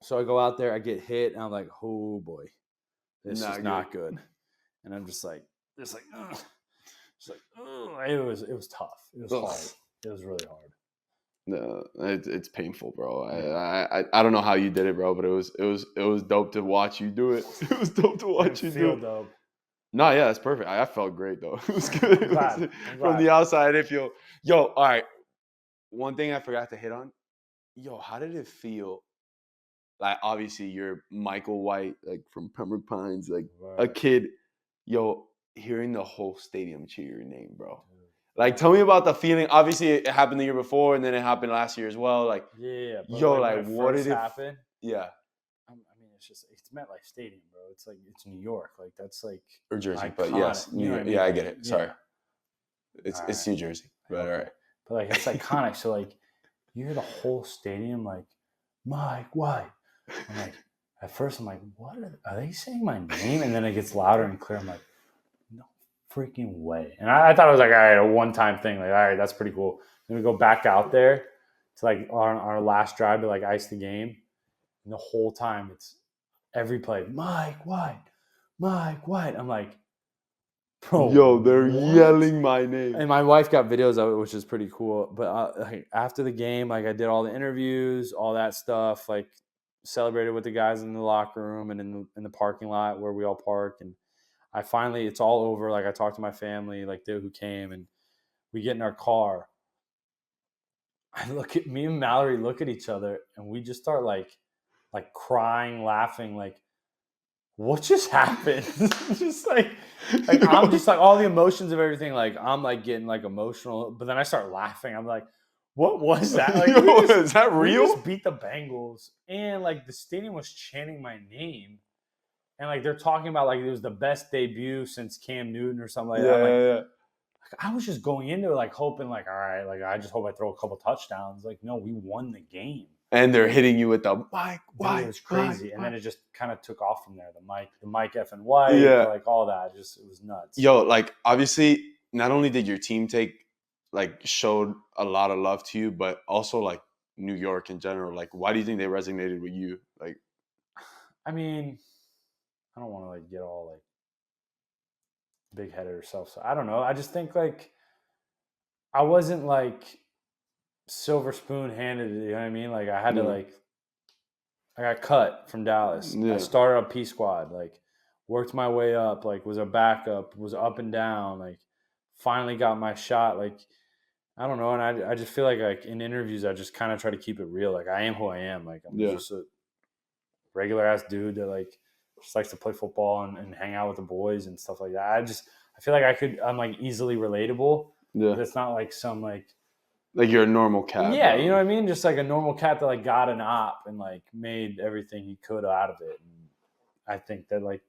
So I go out there, I get hit, and I'm like, oh boy, this is not good. And I'm just like, ugh. Just like, ugh. It was tough. It was hard. It was really hard. No, it's painful, bro. I don't know how you did it, bro, but it was dope to watch you do it. It was dope to watch you do it. Dope. No, yeah, that's perfect. I felt great though. It was good. I'm glad. From the outside, I feel. Yo, all right. One thing I forgot to hit on. Yo, how did it feel? Like obviously you're Michael White, like from Pembroke Pines, like a kid. Yo, hearing the whole stadium cheer your name, bro. Like, tell me about the feeling. Obviously, it happened the year before, and then it happened last year as well. Like, yeah. Yo, like what did it happen? Yeah. I mean, it's MetLife Stadium, bro. It's like it's New York. Like that's like or Jersey, iconic. but yes, you know what I mean? Yeah, I get it. Sorry, it's it's New Jersey, but all right. But like it's iconic. So like you hear the whole stadium like Mike White. I'm like at first I'm like, what are they saying my name? And then it gets louder and clear. I'm like, no freaking way. And I thought it was like, all right, a one-time thing. Like, all right, that's pretty cool. Then we go back out there to like our last drive to like ice the game. And the whole time it's every play, Mike White. I'm like, bro. Yo, they're yelling my name. And my wife got videos of it, which is pretty cool. But like, after the game, like I did all the interviews, all that stuff, like celebrated with the guys in the locker room and in the parking lot where we all park. And I finally, it's all over. Like I talked to my family, like who came, and we get in our car. Me and Mallory look at each other, and we just start like crying, laughing, like, what just happened? just like I'm just like all the emotions of everything. Like I'm like getting like emotional, but then I start laughing. I'm like, what was that? Like, is that real? We just beat the Bengals, and like the stadium was chanting my name, and like they're talking about like it was the best debut since Cam Newton or something like that. Like, I was just going into it like hoping like, all right, like I just hope I throw a couple touchdowns. Like, no, we won the game. And they're hitting you with the Mike. It was crazy. And then it just kind of took off from there. The Mike F and White, like all that. It was nuts. Yo, like obviously not only did your team showed a lot of love to you, but also like New York in general. Like, why do you think they resonated with you? Like, I mean, I don't want to like get all like big headed or self. So I don't know. I just think like I wasn't like silver spoon handed, you know what I mean? Like I had to like, I got cut from Dallas. I started a P squad, like worked my way up, like was a backup, was up and down, like finally got my shot. Like, I don't know. And I just feel like in interviews, I just kind of try to keep it real. Like I am who I am. Like I'm just a regular ass dude that like just likes to play football and hang out with the boys and stuff like that. I feel like I'm like easily relatable. Yeah. But it's not like some like you're a normal cat. Yeah, bro. You know what I mean? Just like a normal cat that like got an op and like made everything he could out of it. And I think that like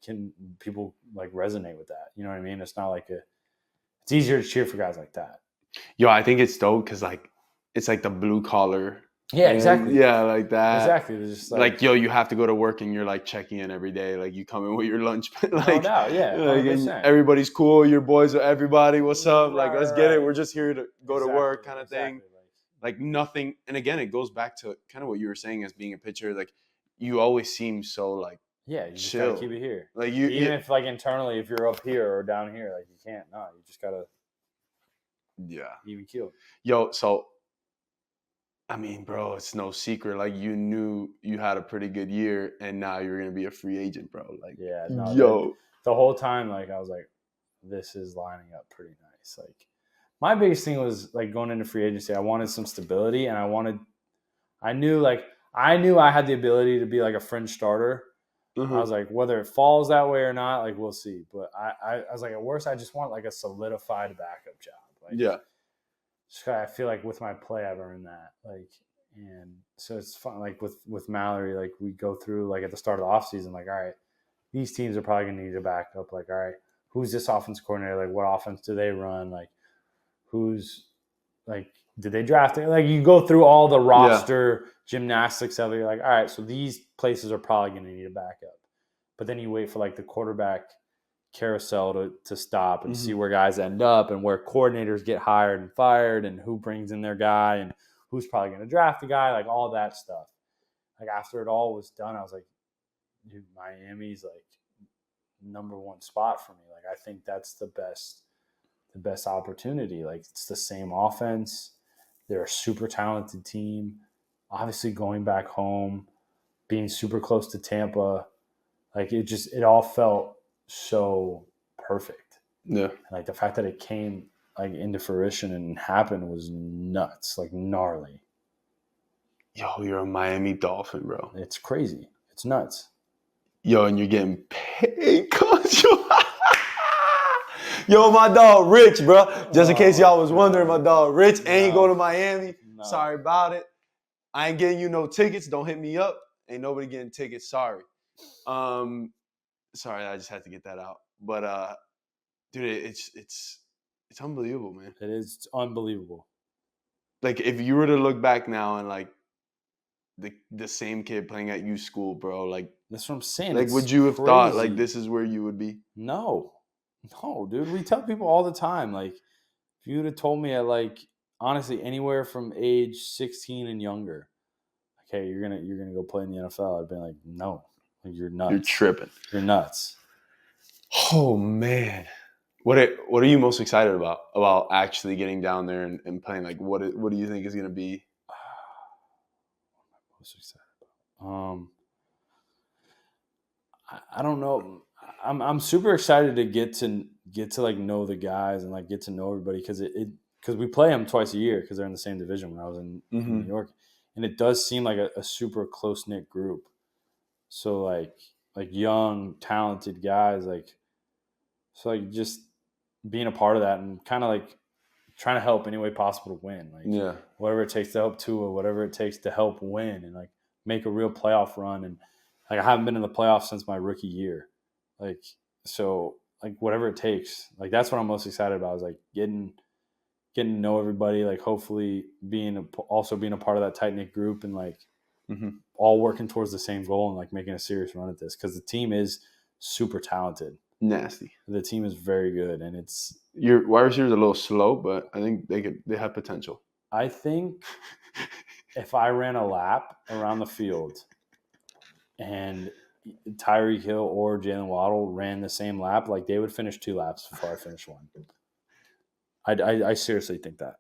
people like resonate with that. You know what I mean? It's not like it's easier to cheer for guys like that. Yo, I think it's dope because like it's like the blue collar. Yeah, exactly. Yeah, like that. Exactly. It's just like yo, you have to go to work and you're like checking in every day. Like you come in with your lunch, like no doubt, yeah, like, everybody's cool. Your boys are everybody. What's up? Like let's get it. We're just here to go to work, kind of thing. Like nothing. And again, it goes back to kind of what you were saying as being a pitcher. Like you always seem so like you just chill. gotta keep it here. Like even if like internally, if you're up here or down here, like you can't. No, you just gotta. Yeah. Even killed. Yo, so. I mean, bro, it's no secret. Like, you knew you had a pretty good year, and now you're gonna be a free agent, bro. Like, yeah, no, yo, the whole time, like, I was like, this is lining up pretty nice. Like my biggest thing was like going into free agency. I wanted some stability, and I knew I had the ability to be like a fringe starter. Mhm. I was like, whether it falls that way or not, like we'll see. But I was like, at worst, I just want like a solidified backup job. Like, Yeah. just 'cause I feel like with my play, I've earned that. Like, and so it's fun. Like with Mallory, like we go through like at the start of the offseason, like, all right, these teams are probably gonna need a backup. Like, all right, who's this offense coordinator? Like, what offense do they run? Like, who's like, did they draft it? Like, you go through all the roster gymnastics of it. You're like, all right, so these places are probably going to need a backup. But then you wait for like the quarterback carousel to stop and see where guys end up and where coordinators get hired and fired and who brings in their guy and who's probably going to draft a guy, like all that stuff. Like after it all was done, I was like, dude, Miami's like number one spot for me. Like I think that's the best opportunity. Like it's the same offense. They're a super talented team. Obviously going back home, being super close to Tampa, like it all felt so perfect. Yeah. And like the fact that it came like into fruition and happened was nuts, like gnarly. Yo, you're a Miami Dolphin, bro. It's crazy. It's nuts. Yo, and you're getting paid, coach. Yo, my dog Rich, bro. Just in case y'all was wondering, my dog Rich ain't go to Miami. No. Sorry about it. I ain't getting you no tickets. Don't hit me up. Ain't nobody getting tickets. Sorry. Sorry, I just had to get that out. But dude, it's unbelievable, man. It is. It's unbelievable. Like if you were to look back now and like the same kid playing at U school, bro, like that's what I'm saying. Like, it's would you have crazy. thought like this is where you would be? No, dude. We tell people all the time, like, if you would have told me at like honestly anywhere from age 16 and younger, okay, you're gonna go play in the NFL, I'd be like, no, like, you're nuts. You're tripping. You're nuts. Oh man, what are you most excited about actually getting down there and playing? Like, what do you think is gonna be? Most excited about. I don't know. I'm super excited to get to like know the guys and like get to know everybody because we play them twice a year because they're in the same division when I was in New York, and it does seem like a super close knit group. So like young talented guys, like so like just being a part of that and kind of like trying to help any way possible to win. Like whatever it takes to help Tua, whatever it takes to help win and like make a real playoff run. And like I haven't been in the playoffs since my rookie year. Like so like whatever it takes. Like that's what I'm most excited about is like getting to know everybody, like hopefully also being a part of that tight knit group and like all working towards the same goal and like making a serious run at this because the team is super talented. Nasty. The team is very good, and it's your wide receivers a little slow, but I think they have potential. I think if I ran a lap around the field and Tyreek Hill or Jalen Waddle ran the same lap, like they would finish 2 laps before I finish one. I seriously think that.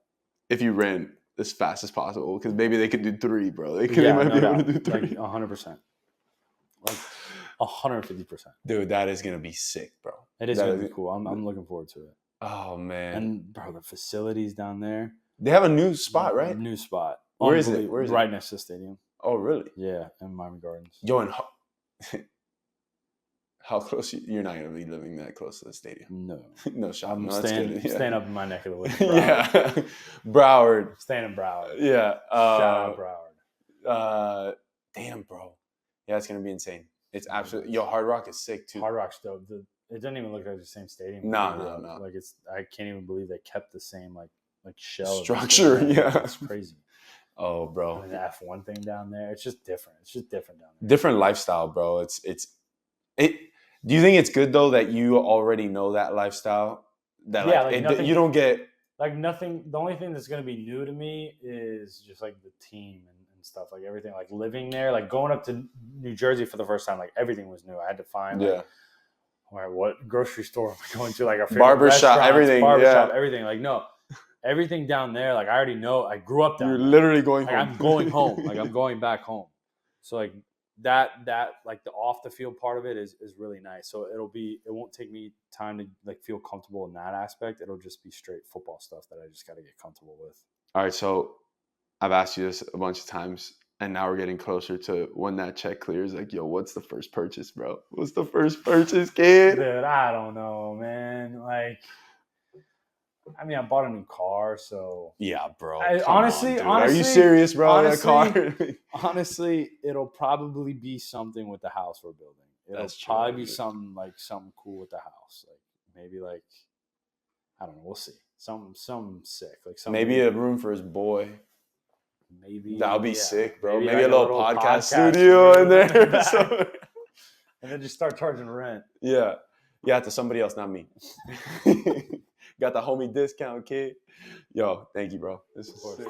If you ran as fast as possible, because maybe they could do 3, bro. They might be able to do 3. Like 100%. Like 150%. Dude, that is gonna be sick, bro. It is gonna be cool. I'm looking forward to it. Oh man. And bro, the facilities down there. They have a new spot, right? New spot. Where is it? Right next to the stadium. Oh, really? Yeah, in Miami Gardens. Yo, and how close? You're not gonna be living that close to the stadium. No. No shot. I'm no, staying up in my neck of the woods. Yeah. Broward. Staying in Broward. Yeah. Shout out Broward. Damn, bro. Yeah, it's gonna be insane. It's absolutely. Yo, Hard Rock is sick too. Hard Rock's dope. It doesn't even look like the same stadium. No. Like I can't even believe they kept the same like shell structure. Yeah, it's crazy. Oh, bro. I mean, the F1 thing down there. It's just different. It's just different down there. Different lifestyle, bro. Do you think it's good though that you already know that lifestyle? That nothing, you don't get like nothing. The only thing that's going to be new to me is just like the team and stuff, like everything, like living there, like going up to New Jersey for the first time, like everything was new. I had to find all right, what grocery store am I going to, like our favorite barbershop, everything, everything. Like no, everything down there, like I already know. I grew up down there. Literally going like, home. I'm going home. Like I'm going back home. So like that like the off the field part of it is really nice. So it won't take me time to like feel comfortable in that aspect. It'll just be straight football stuff that I just got to get comfortable with. All right, so I've asked you this a bunch of times, and now we're getting closer to when that check clears. Like, yo, what's the first purchase, bro? What's the first purchase, kid? Dude, I don't know, man. Like, I mean, I bought a new car, so Yeah, bro. Honestly, are you serious, bro? Honestly, honestly, it'll probably be something with the house we're building. It'll That's true, probably be dude. something cool with the house. Like maybe like I don't know. We'll see. Something sick. Like something Maybe a room for his boy. Maybe That would be yeah, sick, bro. Maybe like a little podcast studio studio in there. back. So- And then just start charging rent. yeah. Yeah, to somebody else, not me. Got the homie discount, kid. Yo, thank you, bro. This is sick.